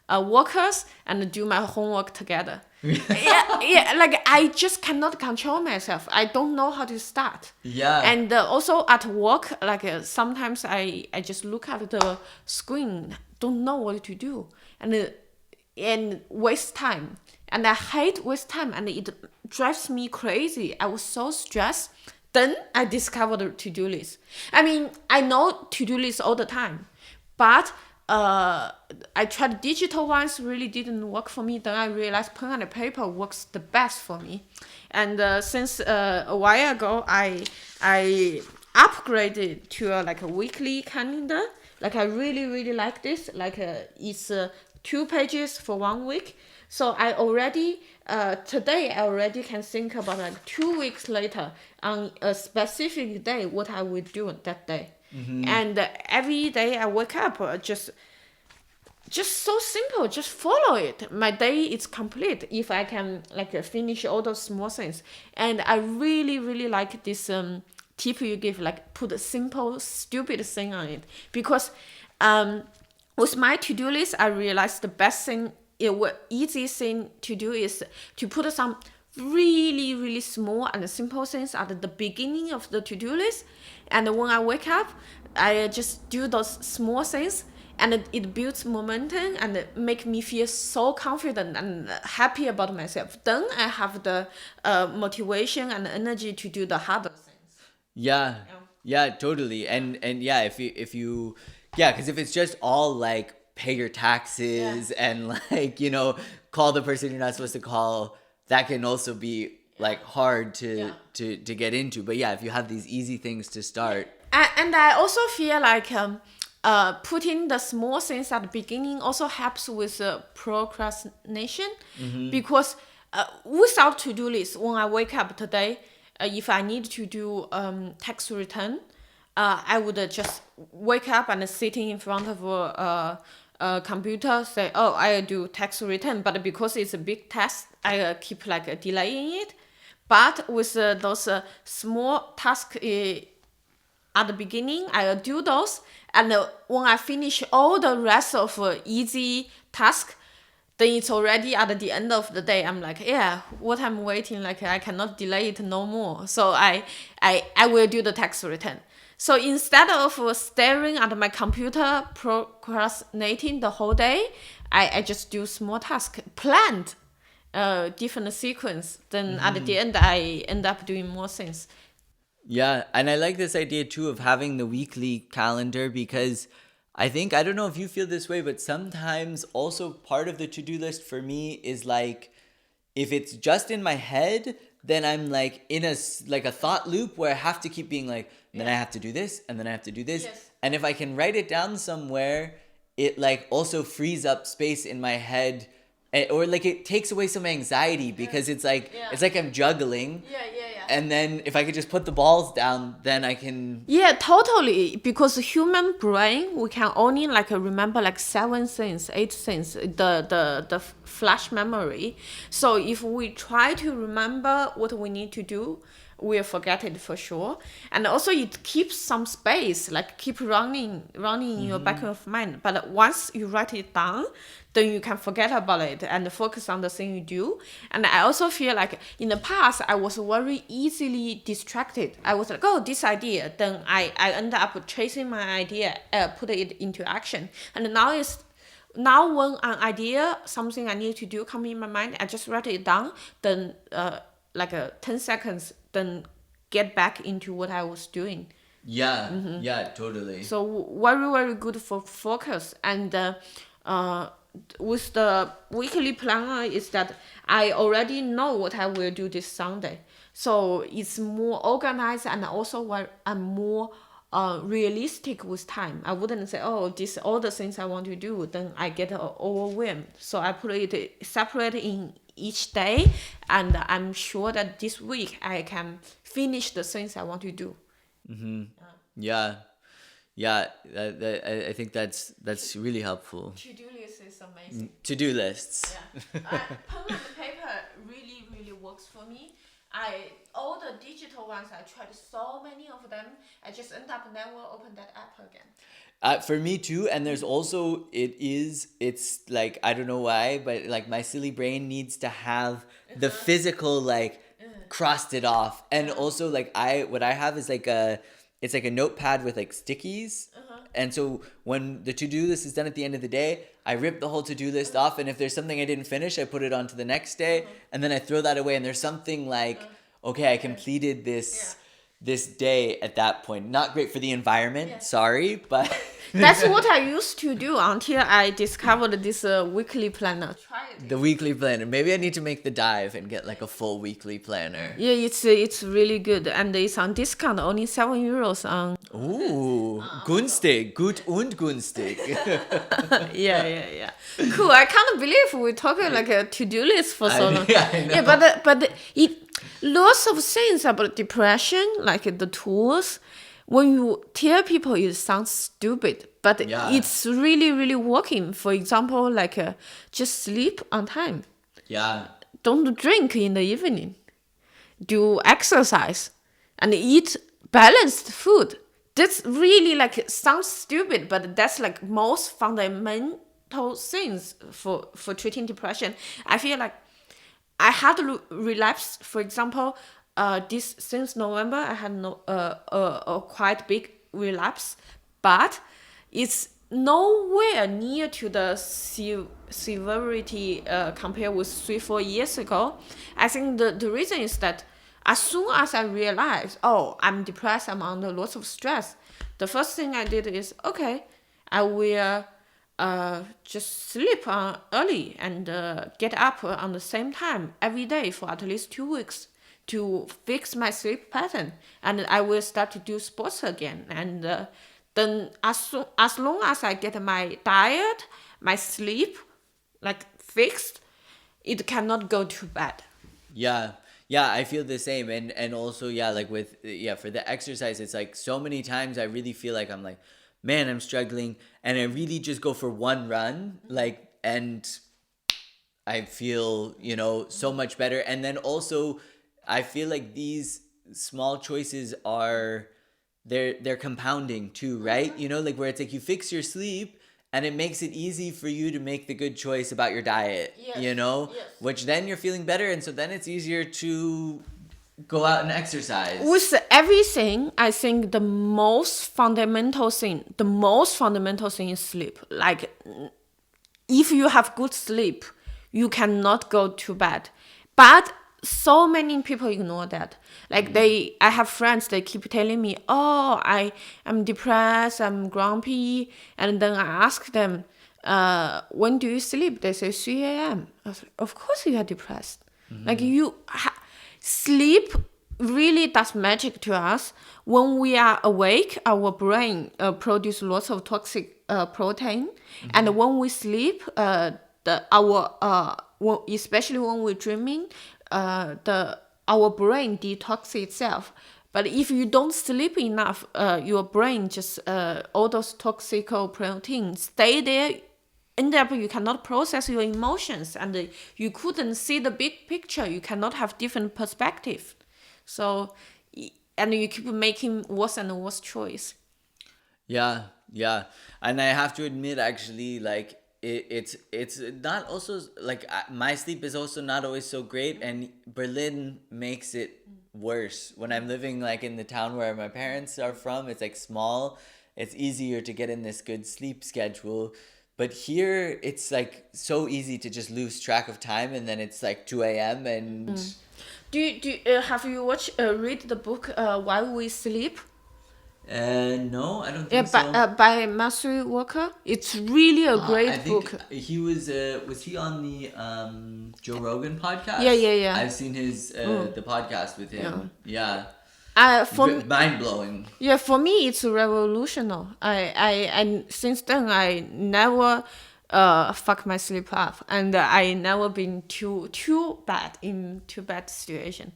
workers and do my homework together. Yeah, like I just cannot control myself. I don't know how to start. Yeah. And also at work, like sometimes I just look at the screen, don't know what to do, and waste time. And I hate waste time, and it drives me crazy. I was so stressed. Then I discovered the to-do list. I mean, I know to-do list all the time, but I tried digital ones, really didn't work for me. Then I realized pen and paper works the best for me. And since a while ago, I upgraded to like a weekly calendar. Like I really like this. Like it's 2 pages for 1 week. So I already today I already can think about like 2 weeks later on a specific day what I will do that day. And every day I wake up just so simple, just follow it. My day is complete if I can like finish all those small things. And I really like this tip you give, like put a simple stupid thing on it, because with my to-do list I realized the best thing, easy thing to do is to put some really small and simple things at the beginning of the to-do list, and when I wake up I just do those small things, and it builds momentum and it make me feel so confident and happy about myself. Then I have the motivation and energy to do the harder things. Yeah, totally. And yeah, if you yeah, because if it's just all like pay your taxes and like, you know, call the person you're not supposed to call, that can also be like hard to get into. But yeah, if you have these easy things to start. And I also feel like putting the small things at the beginning also helps with procrastination, because without to-do list, when I wake up today, if I need to do tax return, I would just wake up and sitting in front of a computer, say, oh, I do tax return. But because it's a big task, I keep like delaying it. But with those small tasks at the beginning, I do those. And when I finish all the rest of easy task, then it's already at the end of the day. I'm like, yeah, what I'm waiting, like I cannot delay it no more. So I will do the tax return. So instead of staring at my computer, procrastinating the whole day, I just do small tasks, planned, different sequence. Then at the end, I end up doing more things. Yeah, and I like this idea too of having the weekly calendar, because I think, I don't know if you feel this way, but sometimes also part of the to-do list for me is like, if it's just in my head, then I'm like in a thought loop where I have to keep being like, then I have to do this, and then I have to do this. Yes. And if I can write it down somewhere, it like also frees up space in my head, or like it takes away some anxiety, because it's like I'm juggling. Yeah. And then if I could just put the balls down, then I can. Yeah, totally. Because human brain, we can only like remember like 7 things, 8 things, the flash memory. So if we try to remember what we need to do, we'll forget it for sure. And also it keeps some space, like keep running in your back of mind. But once you write it down, then you can forget about it and focus on the thing you do. And I also feel like in the past, I was very easily distracted. I was like, oh, this idea. Then I end up chasing my idea, put it into action. And now when an idea, something I need to do come in my mind, I just write it down. Then 10 seconds, then get back into what I was doing. Yeah, totally. So very good for focus. And with the weekly planner is that I already know what I will do this Sunday. So it's more organized, and also I'm more realistic with time. I wouldn't say, oh, this all the things I want to do, then I get overwhelmed. So I put it separate in each day, and I'm sure that this week I can finish the things I want to do. Yeah, I think that's really helpful. To-do list is amazing. To-do lists. Yeah. Pen and paper really works for me. All the digital ones, I tried so many of them. I just end up never open that app again. For me too, and there's also it's like I don't know why, but like my silly brain needs to have the physical like crossed it off, and also like what I have is like it's like a notepad with like stickies, and so when the to-do list is done at the end of the day, I rip the whole to-do list off, and if there's something I didn't finish, I put it on to the next day, and then I throw that away, and there's something like okay, I completed this day at that point. Not great for the environment, sorry, but That's what I used to do until I discovered this weekly planner. Try it. the weekly planner. Maybe I need to make the dive and get like a full weekly planner. Yeah, it's really good, and it's on discount, only €7 on. Ooh, günstig, gut und günstig. Yeah. Cool. I can't believe we talking like a to-do list for so long. I know. Yeah, but it lots of things about depression, like the tools. When you tell people, it sounds stupid, but it's really, really working. For example, like just sleep on time. Yeah. Don't drink in the evening. Do exercise and eat balanced food. That's really like sounds stupid, but that's like most fundamental things for treating depression. I feel like I had relapse, for example. This since November, I had a quite big relapse, but it's nowhere near to the severity compared with 3-4 years ago. I think the reason is that as soon as I realized, oh, I'm depressed, I'm under lots of stress, the first thing I did is, okay, I will just sleep early and get up on the same time every day for at least 2 weeks to fix my sleep pattern, and I will start to do sports again. And then as long as I get my diet, my sleep like fixed, it cannot go too bad. Yeah, I feel the same, and also like with for the exercise, it's like so many times I really feel like I'm like, man, I'm struggling, and I really just go for one run, like, and I feel so much better, and then also I feel like these small choices are they're compounding too, right? Like where it's like you fix your sleep and it makes it easy for you to make the good choice about your diet, Yes. which then you're feeling better, and so then it's easier to go out and exercise. With everything, I think the most fundamental thing is sleep. Like if you have good sleep, you cannot go to bed. But so many people ignore that. Like I have friends, they keep telling me, oh, I'm depressed, I'm grumpy. And then I ask them, when do you sleep? They say 3 a.m. I was like, of course you are depressed. Like sleep really does magic to us. When we are awake, our brain produces lots of toxic protein. And when we sleep, especially when we're dreaming, our brain detox itself. But if you don't sleep enough, your brain just all those toxic proteins stay there. End up you cannot process your emotions, and you couldn't see the big picture. You cannot have different perspective. So, and you keep making worse and worse choice. Yeah, and I have to admit, actually, like it's not also like my sleep is also not always so great, and Berlin makes it worse. When I'm living like in the town where my parents are from, it's like small. It's easier to get in this good sleep schedule. But here, it's like so easy to just lose track of time, and then it's like 2 a.m. and. Have you read the book While We Sleep? No, I don't think so. By Matthew Walker. It's really a great book. He was he on the Joe Rogan podcast? Yeah. I've seen his the podcast with him. Yeah. Mind blowing. Yeah, for me it's revolutionary. I since then I never fuck my sleep up, and I never been too bad situation.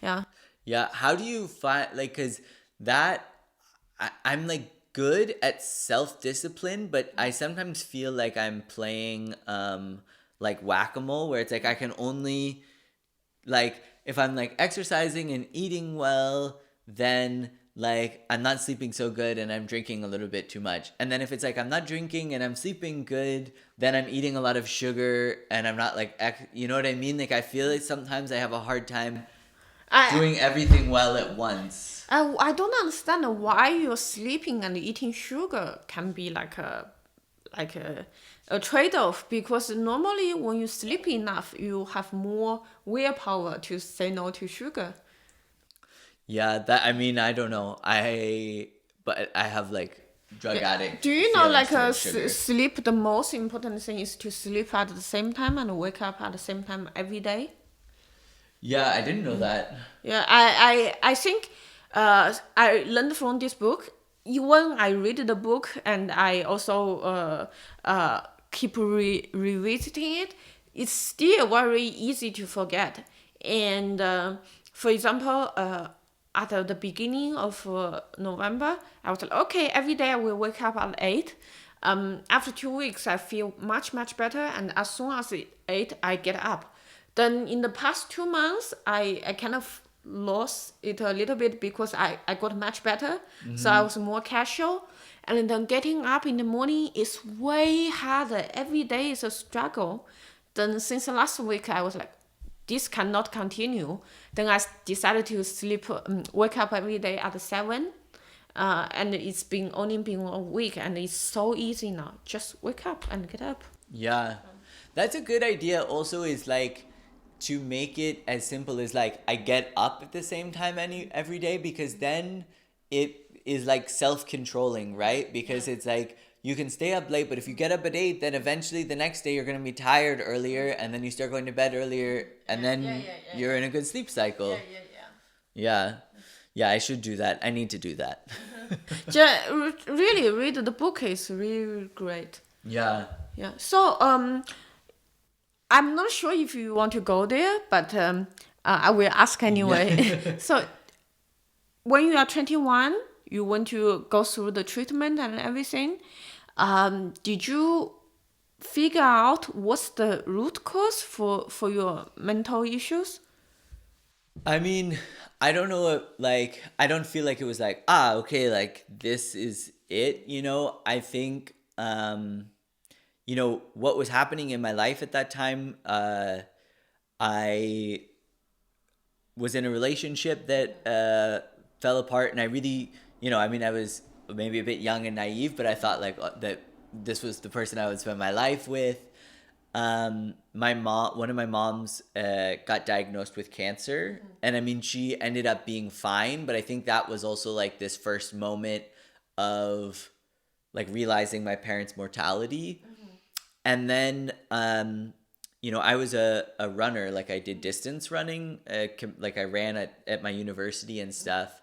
Yeah. Yeah. How do you find cause that I'm like good at self-discipline, but I sometimes feel like I'm playing like whack-a-mole, where it's like I can only like if I'm like exercising and eating well, then like I'm not sleeping so good and I'm drinking a little bit too much. And then if it's like I'm not drinking and I'm sleeping good, then I'm eating a lot of sugar and I'm not like, you know what I mean? Like I feel like sometimes I have a hard time doing everything well at once. I don't understand why you're sleeping and eating sugar can be like a trade-off, because normally when you sleep enough, you have more willpower to say no to sugar. Yeah, that, I mean, I don't know. But I have like drug addict. Do you know feelings like towards sugar. sleep, the most important thing is to sleep at the same time and wake up at the same time every day? Yeah, I didn't know that. Yeah, I think I learned from this book. When I read the book and I also keep revisiting it, it's still very easy to forget. And for example, at the beginning of November, I was like, okay, every day I will wake up at 8. After 2 weeks, I feel much better, and as soon as it's 8, I get up. Then in the past 2 months, I kind of lost it a little bit because I got much better. So I was more casual. And then getting up in the morning is way harder. Every day is a struggle. Then since last week, I was like, this cannot continue. Then I decided to wake up every day at 7. And it's only been a week, and it's so easy now. Just wake up and get up. Yeah. That's a good idea also, is like to make it as simple as like I get up at the same time every day, because then it is like self-controlling, right? Because it's like you can stay up late, but if you get up at 8, then eventually the next day you're going to be tired earlier, and then you start going to bed earlier, and then you're in a good sleep cycle. Yeah. Yeah, I should do that. I need to do that. Really read the book, is really great. Yeah. Yeah. So I'm not sure if you want to go there, but I will ask anyway. So when you are 21, you want to go through the treatment and everything. Did you figure out what's the root cause for your mental issues? I mean, I don't know, like, I don't feel like it was like, okay, like, this is it, you know? I think, you know, what was happening in my life at that time, I was in a relationship that fell apart, and I really, you know, I mean, I was maybe a bit young and naive, but I thought like that this was the person I would spend my life with. One of my moms got diagnosed with cancer, and I mean, she ended up being fine, but I think that was also like this first moment of like realizing my parents' mortality. And then you know, I was a runner, like I did distance running, like I ran at my university and stuff,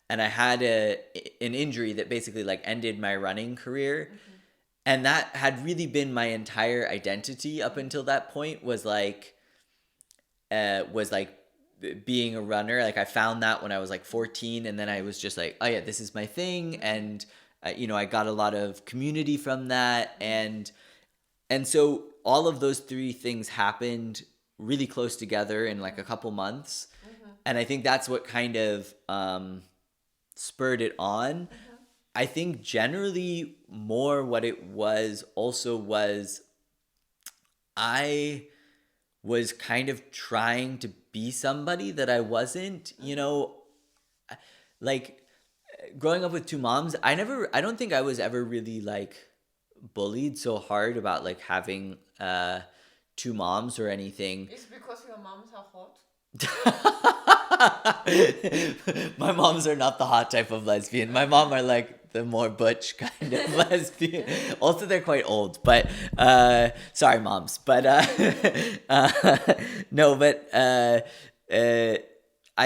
and I had an injury that basically like ended my running career. And that had really been my entire identity up until that point, was like being a runner. Like I found that when I was like 14, and then I was just like, oh yeah, this is my thing. And you know, I got a lot of community from that, and so all of those three things happened really close together in like a couple months. And I think that's what kind of spurred it on. I think generally more what it was also was I was kind of trying to be somebody that I wasn't, you know, like growing up with two moms. I don't think I was ever really like bullied so hard about like having two moms or anything. It's because your moms are hot. My moms are not the hot type of lesbian. My mom are like the more butch kind of lesbian. Also, they're quite old, but sorry, moms. But no, but I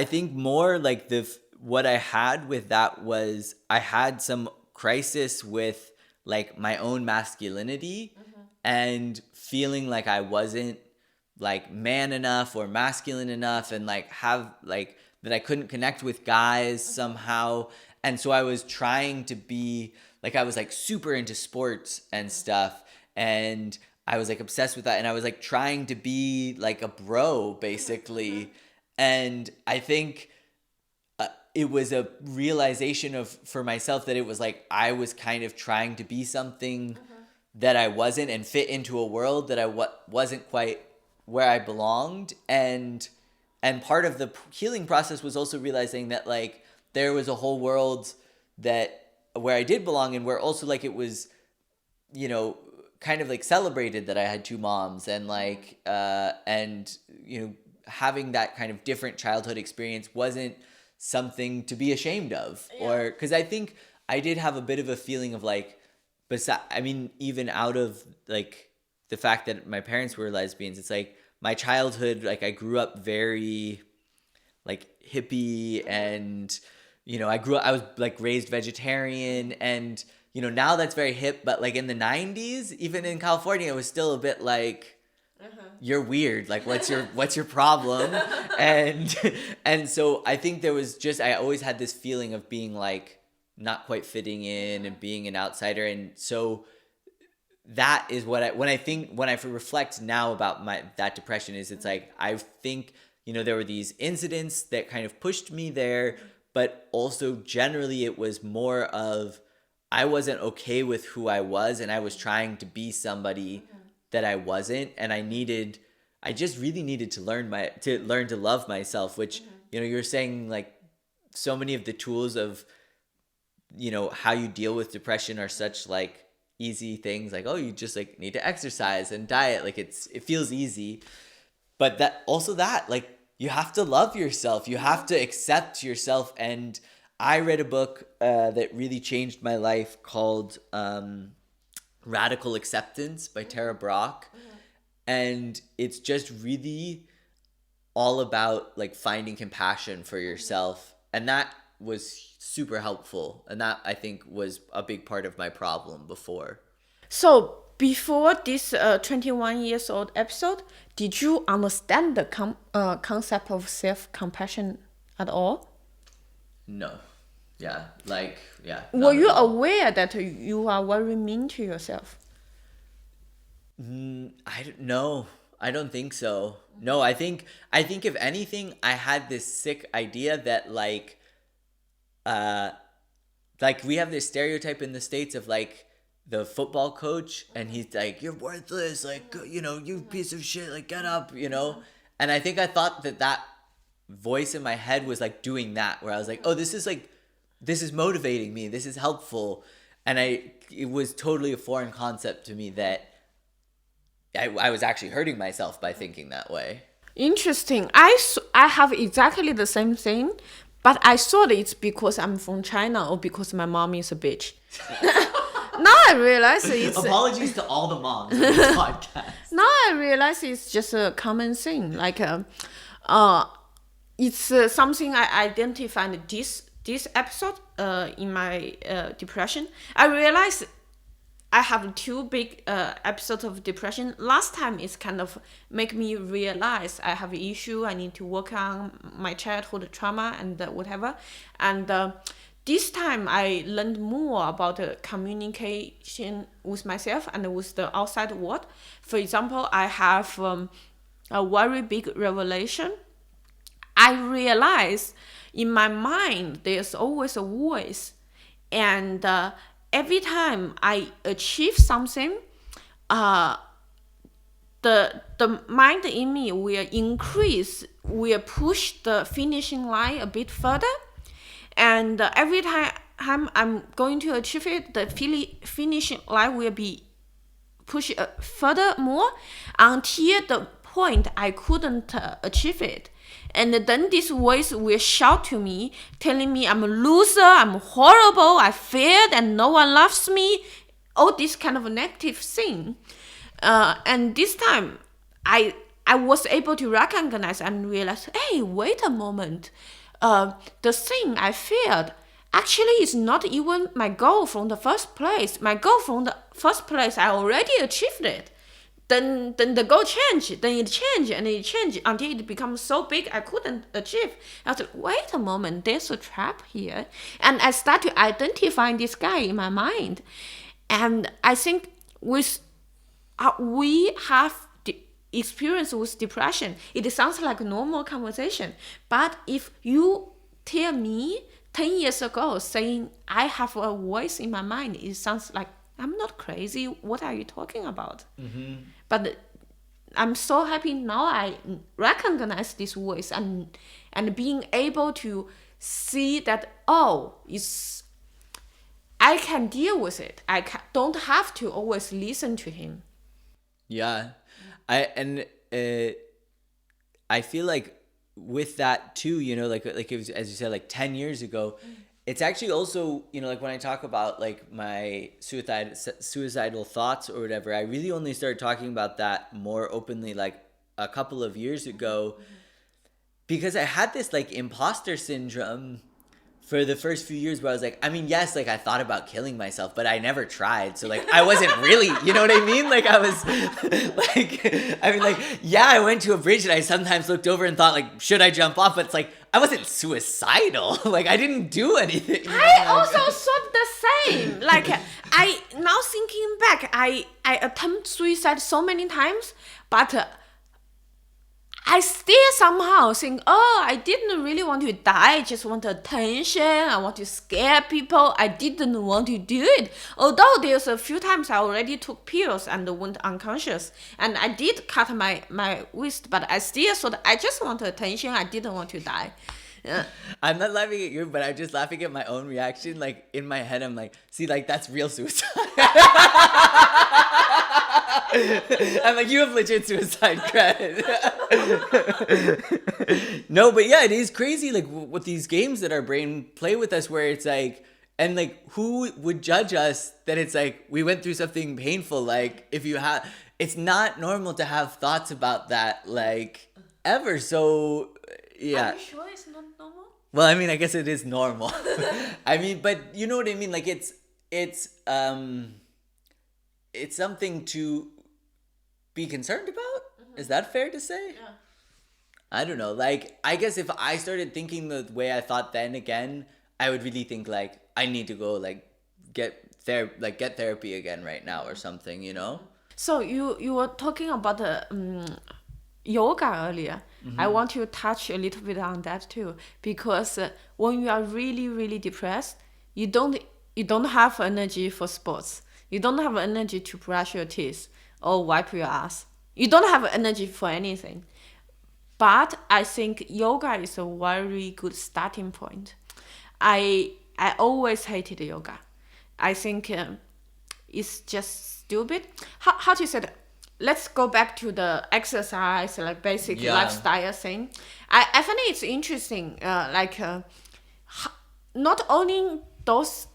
think more like what I had with that was I had some crisis with like my own masculinity, and feeling like I wasn't like man enough or masculine enough, and like have like that I couldn't connect with guys somehow. And so I was trying to be like, I was like super into sports and stuff, and I was like obsessed with that, and I was like trying to be like a bro basically. And I think it was a realization for myself that it was like I was kind of trying to be something that I wasn't and fit into a world that I wasn't quite where I belonged. And part of the healing process was also realizing that like there was a whole world that where I did belong, and where also like it was, you know, kind of like celebrated that I had two moms, and like and you know, having that kind of different childhood experience wasn't something to be ashamed of. Or because I think I did have a bit of a feeling of like, I mean, even out of like the fact that my parents were lesbians, it's like my childhood, like I grew up very like hippie, and you know, I was like raised vegetarian, and you know, now that's very hip, but like in the 90s, even in California, it was still a bit like, you're weird, like what's your problem? And so I think there was just, I always had this feeling of being like not quite fitting in and being an outsider. And so that is what when I reflect now about that depression, is it's like I think, you know, there were these incidents that kind of pushed me there, but also generally it was more of I wasn't okay with who I was, and I was trying to be somebody that I wasn't, and I just really needed to learn to love myself, which you know, you're saying like so many of the tools of, you know, how you deal with depression are such like easy things, like, oh, you just like need to exercise and diet, like it feels easy, but that like you have to love yourself, you have to accept yourself. And I read a book that really changed my life called Radical Acceptance by Tara Brach. And it's just really all about like finding compassion for yourself. And that was super helpful. And that I think was a big part of my problem before. So before this 21 years old episode, did you understand the concept of self-compassion at all? No. Yeah. Like, yeah. Were you aware that you are very mean to yourself? I don't know. I don't think so. No, I think if anything, I had this sick idea that like we have this stereotype in the States of like the football coach, and he's like, you're worthless, like, you know, you piece of shit, like get up, you know. And I think I thought that voice in my head was like doing that, where I was like, oh, this is motivating me, this is helpful. And it was totally a foreign concept to me that I was actually hurting myself by thinking that way. Interesting. I have exactly the same thing, but I thought it's because I'm from China or because my mom is a bitch. Now I realize it's... Apologies to all the moms on this podcast. Now I realize it's just a common thing. Like, it's something I identified this episode in my depression. I realized I have two big episodes of depression. Last time is kind of make me realize I have an issue. I need to work on my childhood trauma and whatever. And this time I learned more about communication with myself and with the outside world. For example, I have a very big revelation. I realize in my mind there's always a voice, and every time I achieve something, the mind in me will push the finishing line a bit further, and every time I'm going to achieve it, the finishing line will be pushed further more until the point I couldn't achieve it. And then this voice will shout to me, telling me I'm a loser, I'm horrible, I failed, and no one loves me. All this kind of negative thing. And this time, I was able to recognize and realize, hey, wait a moment. The thing I feared actually is not even my goal from the first place. My goal from the first place, I already achieved it. Then the goal changed, then it changed, and it changed until it becomes so big I couldn't achieve. I was like, wait a moment, there's a trap here. And I start to identify this guy in my mind. And I think we have experience with depression, it sounds like a normal conversation. But if you tell me 10 years ago saying I have a voice in my mind, it sounds like I'm not crazy. What are you talking about? But I'm so happy now I recognize this voice and being able to see that, I can deal with it. Don't have to always listen to him. Yeah. I feel like with that too, like it was, as you said, like 10 years ago, it's actually also, like when I talk about like my suicidal thoughts or whatever, I really only started talking about that more openly like a couple of years ago, because I had this like imposter syndrome for the first few years where I was like, I mean, yes, like I thought about killing myself, but I never tried. So like, I wasn't really, you know what I mean? Like I was like, I mean like, yeah, I went to a bridge and I sometimes looked over and thought like, should I jump off? But it's like, I wasn't suicidal. Like I didn't do anything. I also thought the same. Like I, now thinking back, I attempt suicide so many times, but I still somehow think, I didn't really want to die. I just want attention. I want to scare people. I didn't want to do it. Although there's a few times I already took pills and went unconscious. And I did cut my wrist, but I still thought I just want attention. I didn't want to die. I'm not laughing at you, but I'm just laughing at my own reaction. Like in my head, I'm like, see, like that's real suicide. I'm like, you have legit suicide credit. No, but yeah, it is crazy. Like with these games that our brain play with us, where it's like, and like, who would judge us that it's like we went through something painful? Like if you have, it's not normal to have thoughts about that, like ever. So yeah. Are you sure it's not normal? Well, I mean, I guess it is normal. I mean, but you know what I mean? Like it's something to be concerned about. Is that fair to say? Yeah. I don't know. Like, I guess if I started thinking the way I thought then again, I would really think like I need to go like get therapy again right now or something, So you were talking about yoga earlier. I want to touch a little bit on that too, because when you are really, really depressed, you don't have energy for sports. You don't have energy to brush your teeth or wipe your ass. You don't have energy for anything. But I think yoga is a very good starting point. I always hated yoga. I think it's just stupid. How to say that? Let's go back to the exercise, like basic lifestyle thing. I find it's interesting. Not only those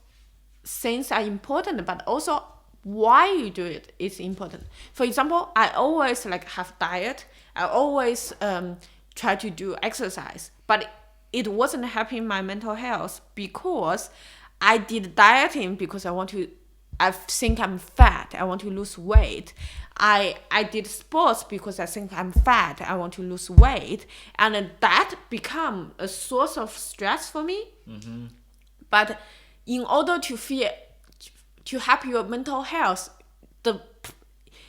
things are important, but also why you do it is important. For example, I always like have diet. I always try to do exercise, but it wasn't helping my mental health because I did dieting because I think I'm fat. I want to lose weight. I did sports because I think I'm fat. I want to lose weight. And that become a source of stress for me. Mm-hmm. But in order to help your mental health,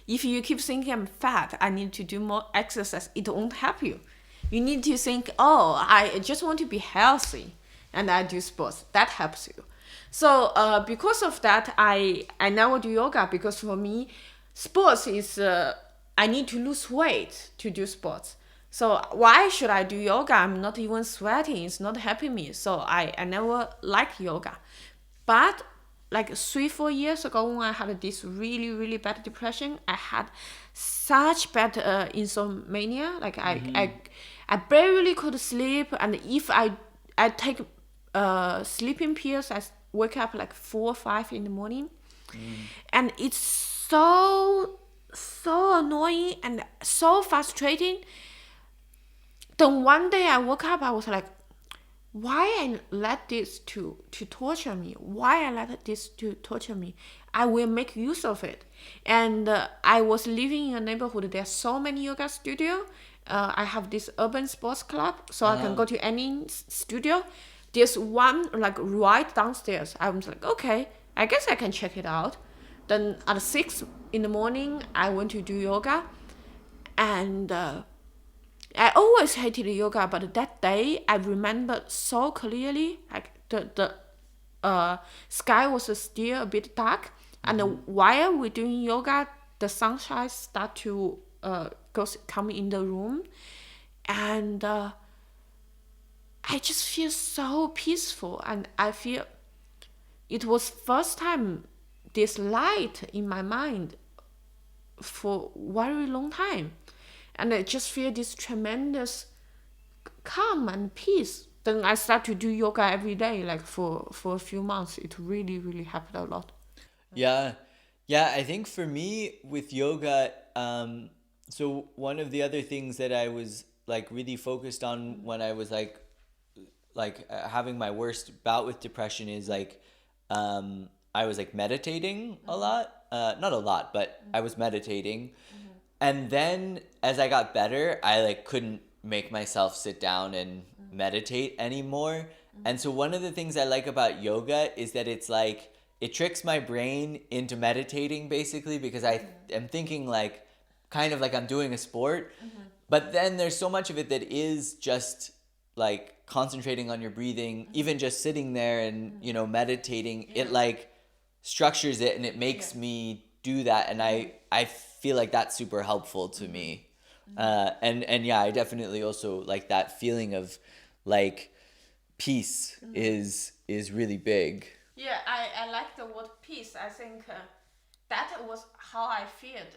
if you keep thinking I'm fat, I need to do more exercise, it won't help you. You need to think, I just want to be healthy and I do sports. That helps you. So because of that, I never do yoga because for me, sports is, I need to lose weight to do sports. So why should I do yoga? I'm not even sweating. It's not helping me. So I never like yoga. But like 3-4 years ago when I had this really, really bad depression, I had such bad insomnia. Like I barely could sleep. And if I take sleeping pills, I wake up like 4 or 5 in the morning. And it's so annoying and so frustrating. Then one day I woke up, I was like, why I let this to torture me? Why I let this to torture me? I will make use of it. And I was living in a neighborhood. There are so many yoga studios. I have this urban sports club, so I can go to any studio. There's one like right downstairs. I was like, okay, I guess I can check it out. Then at 6 in the morning, I went to do yoga. And I always hated yoga, but that day I remember so clearly, like the sky was still a bit dark, and while we're doing yoga, the sunshine start to come in the room, and I just feel so peaceful, and I feel it was first time this light in my mind for very long time, and I just feel this tremendous calm and peace. Then I start to do yoga every day, like for a few months. It really helped a lot. Yeah. Yeah, I think for me with yoga, so one of the other things that I was like really focused on when I was having my worst bout with depression is like I was like meditating a lot. Not a lot, but I was meditating. And then as I got better, I like couldn't make myself sit down and meditate anymore. And so one of the things I like about yoga is that it's like it tricks my brain into meditating basically, because I am thinking like kind of like I'm doing a sport. But then there's so much of it that is just like concentrating on your breathing, even just sitting there and, you know, meditating, it like structures it and it makes me do that. And I feel like that's super helpful to me. And yeah, I definitely also like that feeling of like peace is really big. Yeah, I like the word peace. I think that was how I felt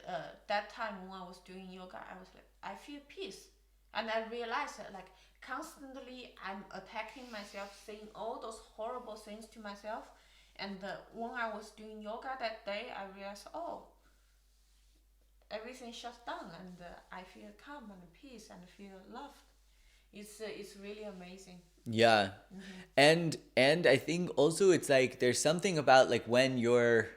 that time when I was doing yoga. I was like, I feel peace. And I realized that like constantly I'm attacking myself, saying all those horrible things to myself. And when I was doing yoga that day, I realized, oh, everything shuts down, and I feel calm and peace and feel loved. It's really amazing. Yeah. And I think also it's like there's something about like when you're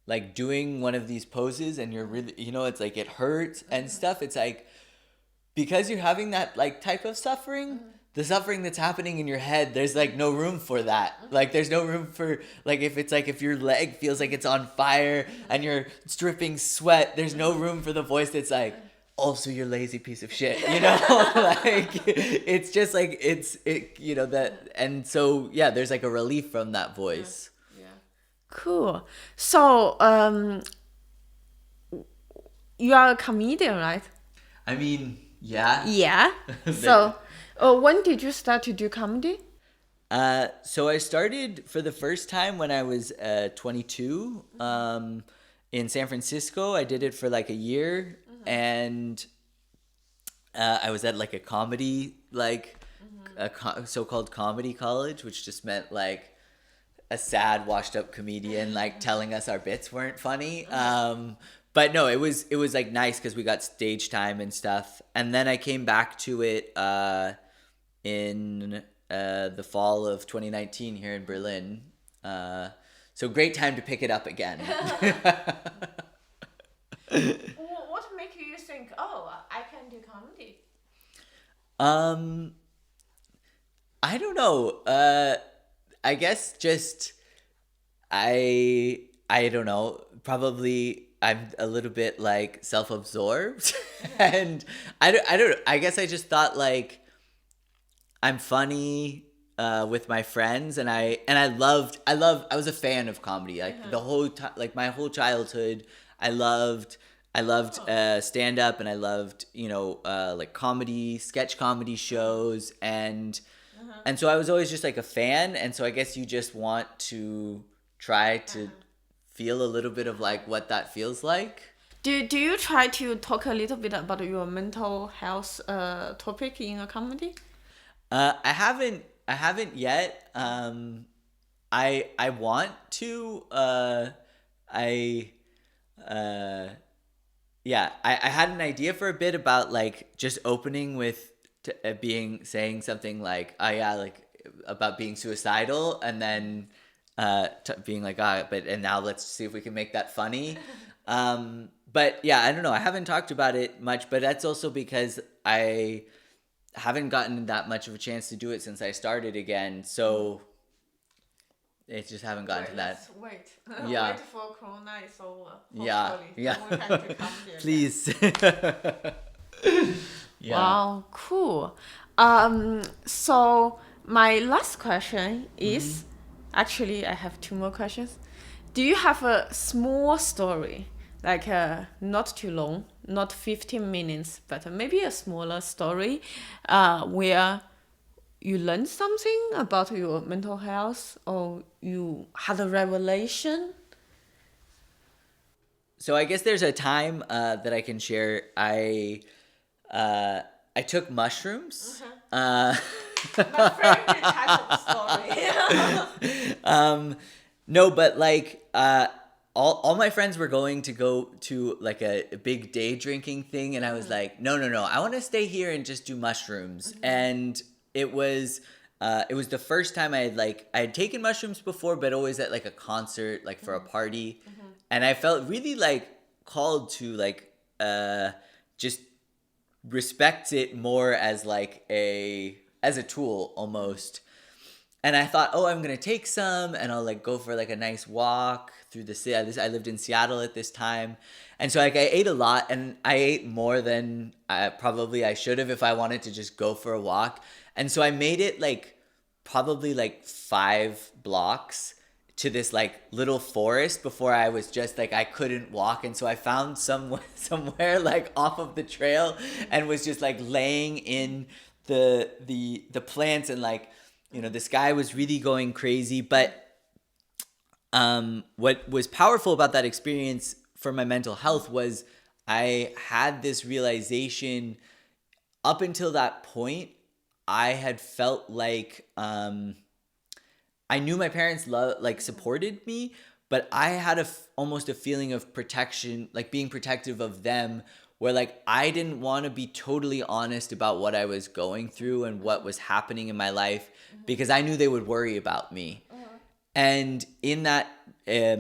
like doing one of these poses and you're really, you know, it's like it hurts and stuff. It's like because you're having that like type of suffering, the suffering that's happening in your head, there's like no room for that. Like there's no room for like if it's like if your leg feels like it's on fire and you're dripping sweat, there's no room for the voice that's like, also you lazy piece of shit, you know. Like it's just like it you know that. And so yeah, there's like a relief from that voice. Yeah. Cool. So you are a comedian, right? I mean, yeah. Yeah. So when did you start to do comedy? So I started for the first time when I was 22 in San Francisco. I did it for like a year, and I was at like a comedy, like so-called comedy college, which just meant like a sad, washed-up comedian like telling us our bits weren't funny. But no, it was like nice because we got stage time and stuff. And then I came back to it in the fall of 2019 here in Berlin. So great time to pick it up again. What made you think, oh, I can do comedy? I don't know. I guess just I don't know. Probably I'm a little bit like self-absorbed, and I don't know. I guess I just thought like I'm funny with my friends, and I was a fan of comedy like the whole time, like my whole childhood. I loved stand-up, and I loved, you know, like comedy, sketch comedy shows, and so I was always just like a fan, and so I guess you just want to try to feel a little bit of like what that feels like. Do you try to talk a little bit about your mental health topic in a comedy? I haven't yet. I want to. Yeah, I had an idea for a bit about like just opening with saying something like, oh yeah, like about being suicidal, and then being like, but now let's see if we can make that funny. But yeah, I don't know. I haven't talked about it much, but that's also because I haven't gotten that much of a chance to do it since I started again. So it just haven't gotten to that. Wait. Yeah. Wait for Corona is over. Yeah. Hopefully. Yeah. Then we have to come here. Please. Yeah. Wow, cool. So my last question is actually I have two more questions. Do you have a small story, like not too long, not 15 minutes, but maybe a smaller story, where you learned something about your mental health or you had a revelation? So I guess there's a time that I can share. Uh, I took mushrooms. My favorite type of story. No, but like all my friends were going to go to like a big day drinking thing, and I was like, no, I want to stay here and just do mushrooms. And it was the first time I had taken mushrooms before, but always at like a concert, like for a party, and I felt really like called to like just respect it more as like as a tool almost. And I thought, oh, I'm gonna take some, and I'll like go for like a nice walk through the city. I lived in Seattle at this time, and so like I ate a lot, and I ate more than probably I should have if I wanted to just go for a walk. And so I made it like probably like 5 blocks to this like little forest before I was just like I couldn't walk, and so I found somewhere like off of the trail and was just like laying in the plants, and like, you know, the sky was really going crazy. But what was powerful about that experience for my mental health was I had this realization. Up until that point, I had felt like I knew my parents supported me, but I had almost a feeling of protection, like being protective of them, where like I didn't want to be totally honest about what I was going through and what was happening in my life, because I knew they would worry about me. And in that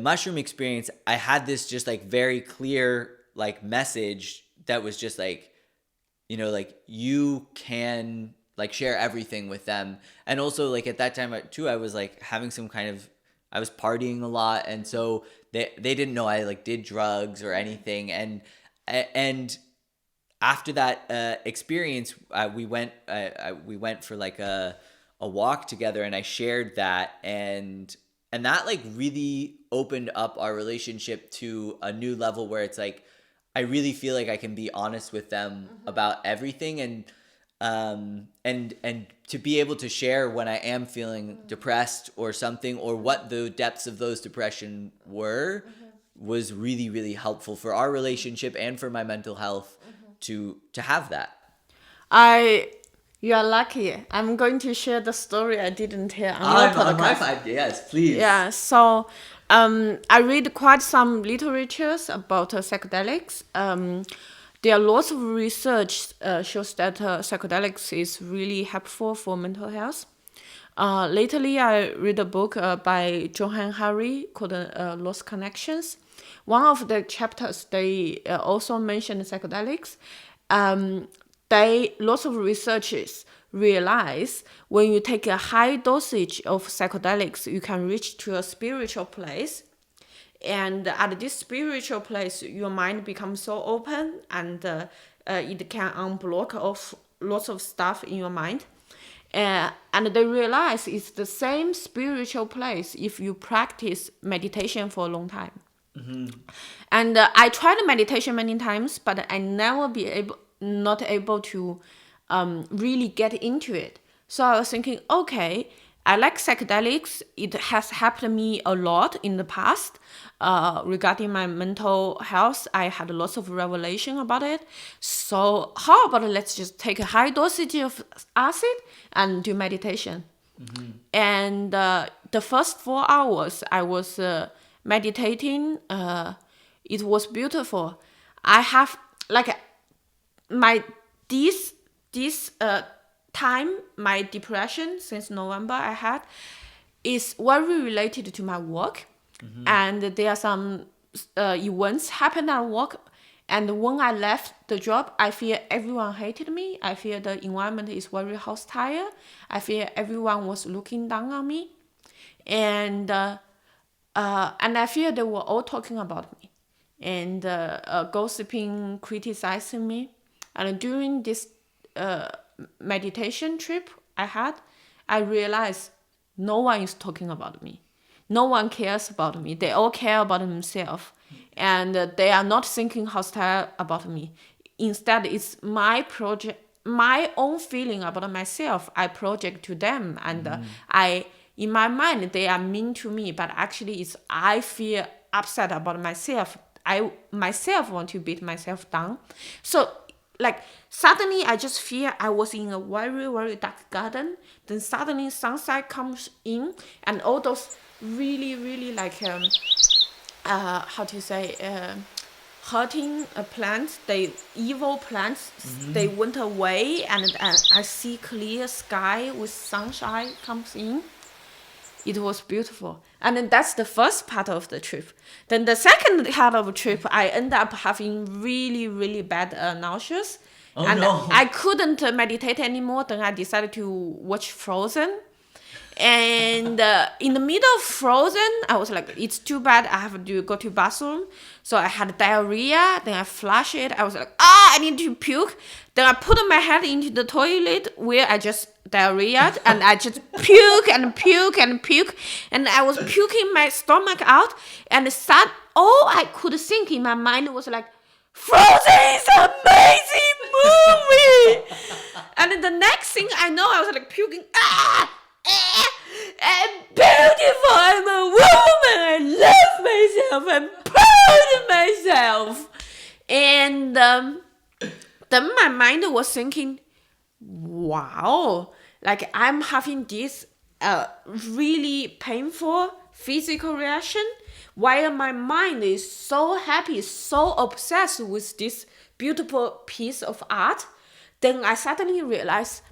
mushroom experience, I had this just like very clear like message that was just like, you know, like you can like share everything with them. And also like at that time too, I was like having I was partying a lot, and so they didn't know I like did drugs or anything. And after that experience, we went for like a walk together, and I shared that, and that like really opened up our relationship to a new level where it's like I really feel like I can be honest with them about everything, and to be able to share when I am feeling depressed or something, or what the depths of those depression were, was really, really helpful for our relationship and for my mental health to have that. You are lucky. I'm going to share the story I didn't tell on your On my podcast. side, yes, please. Yeah, so I read quite some literatures about psychedelics. There are lots of research shows that psychedelics is really helpful for mental health. Lately, I read a book by Johan Hari called Lost Connections. One of the chapters, they also mention psychedelics. Lots of researchers realize when you take a high dosage of psychedelics, you can reach to a spiritual place. And at this spiritual place, your mind becomes so open, and it can unblock of lots of stuff in your mind. And they realize it's the same spiritual place if you practice meditation for a long time. And I tried meditation many times, but I never not able to really get into it. So I was thinking, okay, I like psychedelics. It has helped me a lot in the past regarding my mental health. I had lots of revelation about it. So how about let's just take a high dosage of acid and do meditation. And the first 4 hours I was meditating. It was beautiful. I have like my this time, my depression since November I had is very related to my work. And there are some events happen at work, and when I left the job, I feel everyone hated me. I feel the environment is very hostile. I feel everyone was looking down on me, and I feel they were all talking about me and gossiping, criticizing me. And during this meditation trip I had, I realized no one is talking about me. No one cares about me. They all care about themselves. And they are not thinking hostile about me. Instead, it's my project, my own feeling about myself I project to them. And in my mind, they are mean to me. But actually, it's I feel upset about myself. I myself want to beat myself down. So like suddenly I just feel I was in a very, very dark garden. Then suddenly sunlight comes in and all those really, really like how to say hurting plants, they evil plants, they went away, and I see clear sky with sunshine comes in. It was beautiful. And then that's the first part of the trip. Then the second part of the trip, I end up having really, really bad nausea. Oh, and no. I couldn't meditate anymore. Then I decided to watch Frozen. And in the middle of Frozen, I was like, it's too bad. I have to go to bathroom. So I had diarrhea. Then I flushed it. I was like, I need to puke. Then I put my head into the toilet where I just diarrhea, and I just puke and puke and puke. And I was puking my stomach out. And all I could think in my mind was like, Frozen is an amazing movie. And then the next thing I know, I was like puking. I'm beautiful. I'm a woman. I love myself. I'm proud of myself. And then my mind was thinking, wow, like I'm having this really painful physical reaction while my mind is so happy, so obsessed with this beautiful piece of art. Then I suddenly realized,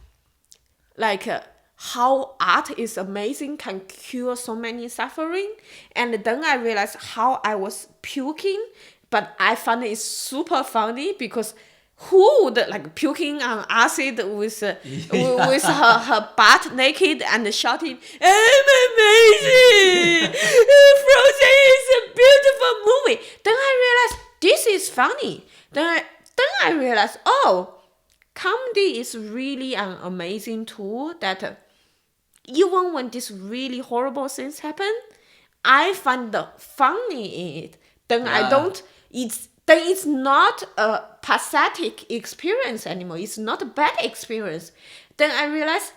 like, how art is amazing, can cure so many suffering. And then I realized how I was puking, but I found it super funny because who would like puking on acid with her butt naked and shouting, I'm amazing! Frozen is a beautiful movie. Then I realized this is funny. Then I realized, comedy is really an amazing tool that even when these really horrible things happen, I find the funny in it. Then it's not a pathetic experience anymore. It's not a bad experience. Then I realized,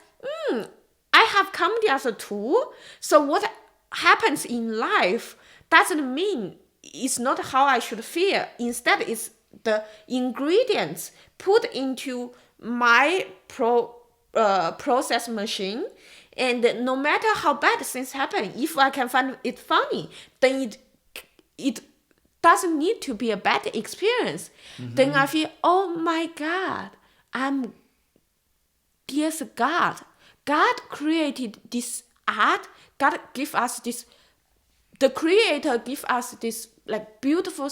I have comedy as a tool. So what happens in life doesn't mean it's not how I should feel. Instead, it's the ingredients put into my process machine. And no matter how bad things happen, if I can find it funny, then it doesn't need to be a bad experience. Then I feel, oh my God, there's God. God created this art. God give us this, the creator give us this like beautiful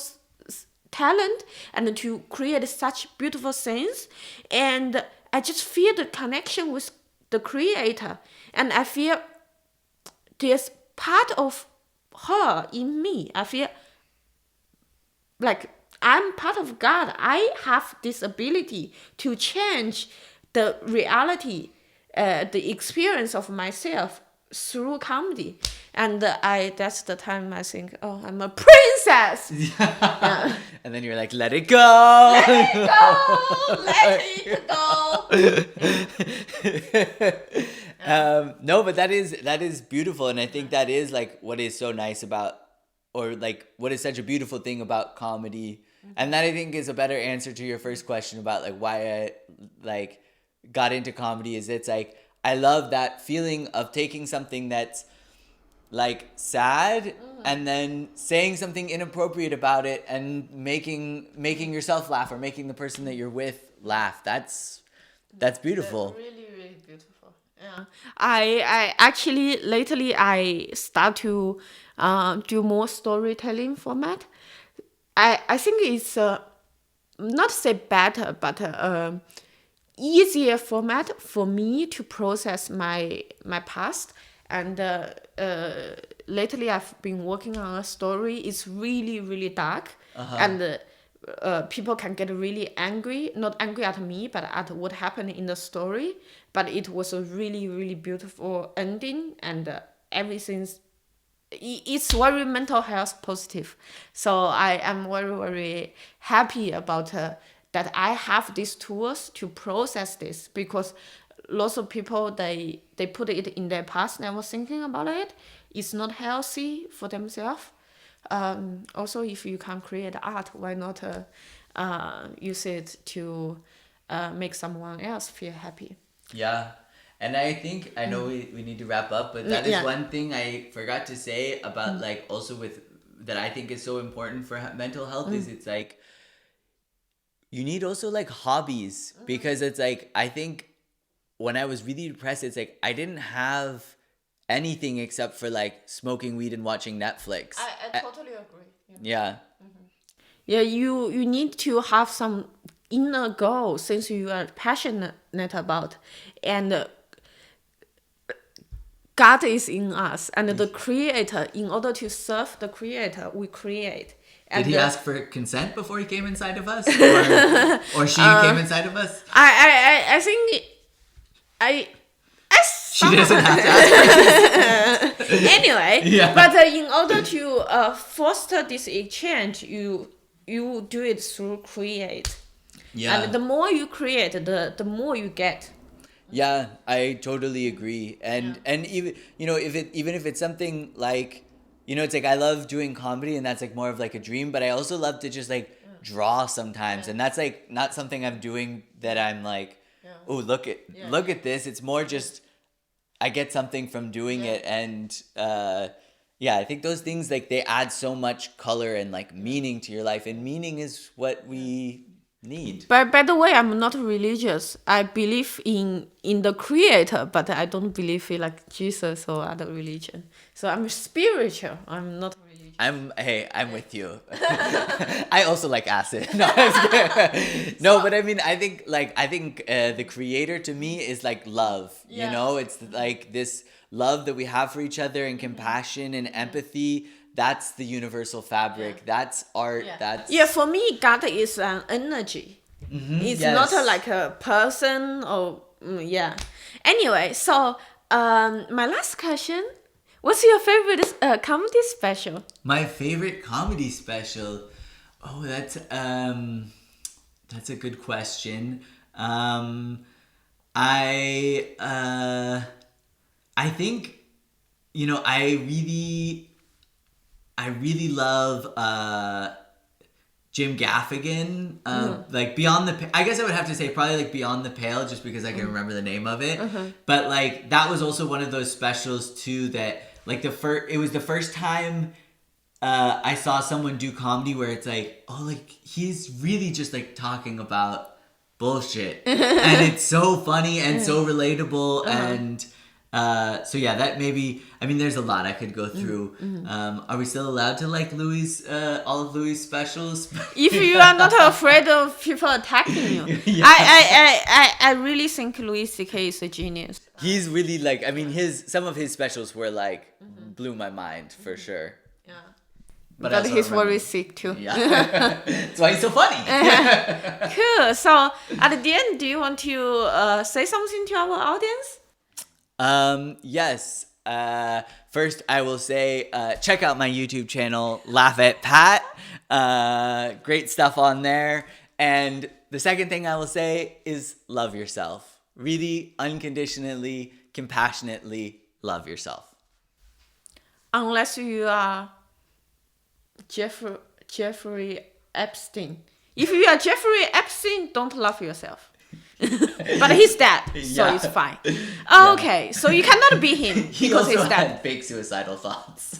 talent and to create such beautiful things. And I just feel the connection with the creator. And I feel there's part of her in me. I feel like I'm part of God. I have this ability to change the reality, the experience of myself through comedy. And that's the time I think, I'm a princess. Yeah. And then you're like, let it go. Let it go. No, but that is beautiful. And I think that is like what is so nice about, or like what is such a beautiful thing about comedy. And that I think is a better answer to your first question about like why I like got into comedy, is it's like I love that feeling of taking something that's like sad and then saying something inappropriate about it and making yourself laugh or making the person that you're with laugh. That's beautiful. Really, really beautiful. Yeah. I actually lately I start to do more storytelling format. I think it's not say better, but easier format for me to process my past. And lately I've been working on a story. It's really, really dark and people can get really angry, not angry at me, but at what happened in the story. But it was a really, really beautiful ending, and everything's it's very mental health positive. So I am very, very happy about that I have these tools to process this, because lots of people, they put it in their past, never thinking about it. It's not healthy for themselves. Also, if you can create art, why not use it to make someone else feel happy? Yeah. And I think, I know we need to wrap up, but that is Yeah. one thing I forgot to say about like also with that I think is so important for mental health is it's like you need also like hobbies, because it's like I think when I was really depressed, it's like I didn't have anything except for like smoking weed and watching Netflix. I totally agree. Yeah. Yeah, you need to have some inner goal, since you are passionate about, and God is in us, and the creator, in order to serve the creator, we create. And Did he ask for consent before he came inside of us? Or she came inside of us? I think She doesn't have to ask for consent. Anyway, Yeah. but in order to foster this exchange, you do it through create. Yeah. And the more you create, the more you get. Yeah, I totally agree. And even even if it's something like, it's like I love doing comedy, and that's like more of like a dream, but I also love to just like draw sometimes. And that's like not something I'm doing that I'm like, oh, look at this. It's more just I get something from doing it. And I think those things, like, they add so much color and like meaning to your life, and meaning is what we need. But by the way, I'm not religious. I believe in the creator, but I don't believe in like Jesus or other religion. So I'm spiritual. I'm not religious. I'm with you. I also like acid. No, I'm just kidding. No, but I mean, I think the creator to me is like love. It's like this love that we have for each other, and compassion and empathy. That's the universal fabric. That's art. That's for me, God is an energy. It's yes. not like a person or Anyway, so my last question: what's your favorite comedy special? My favorite comedy special. Oh, that's a good question. I think I really love Jim Gaffigan, like Beyond the I guess I would have to say probably like Beyond the Pale, just because I can remember the name of it. But like that was also one of those specials too that like it was the first time I saw someone do comedy where it's like, oh, like he's really just like talking about bullshit, and it's so funny and so relatable. And so yeah, that maybe, I mean, there's a lot I could go through. Are we still allowed to like all of Louis' specials? If you are not afraid of people attacking you. Yeah. I really think Louis C.K. is a genius. He's really like, I mean, some of his specials were like, blew my mind for sure. Yeah. But But he's very sick too. Yeah. That's why he's so funny. Cool. So at the end, do you want to say something to our audience? Yes. First, I will say, check out my YouTube channel, Laugh at Pat. Great stuff on there. And the second thing I will say is love yourself. Really, unconditionally, compassionately love yourself. Unless you are Jeffrey Epstein. If you are Jeffrey Epstein, don't love yourself. But he's dead, so Yeah. it's fine. Okay, so you cannot be him He because also he's dead. had big suicidal thoughts.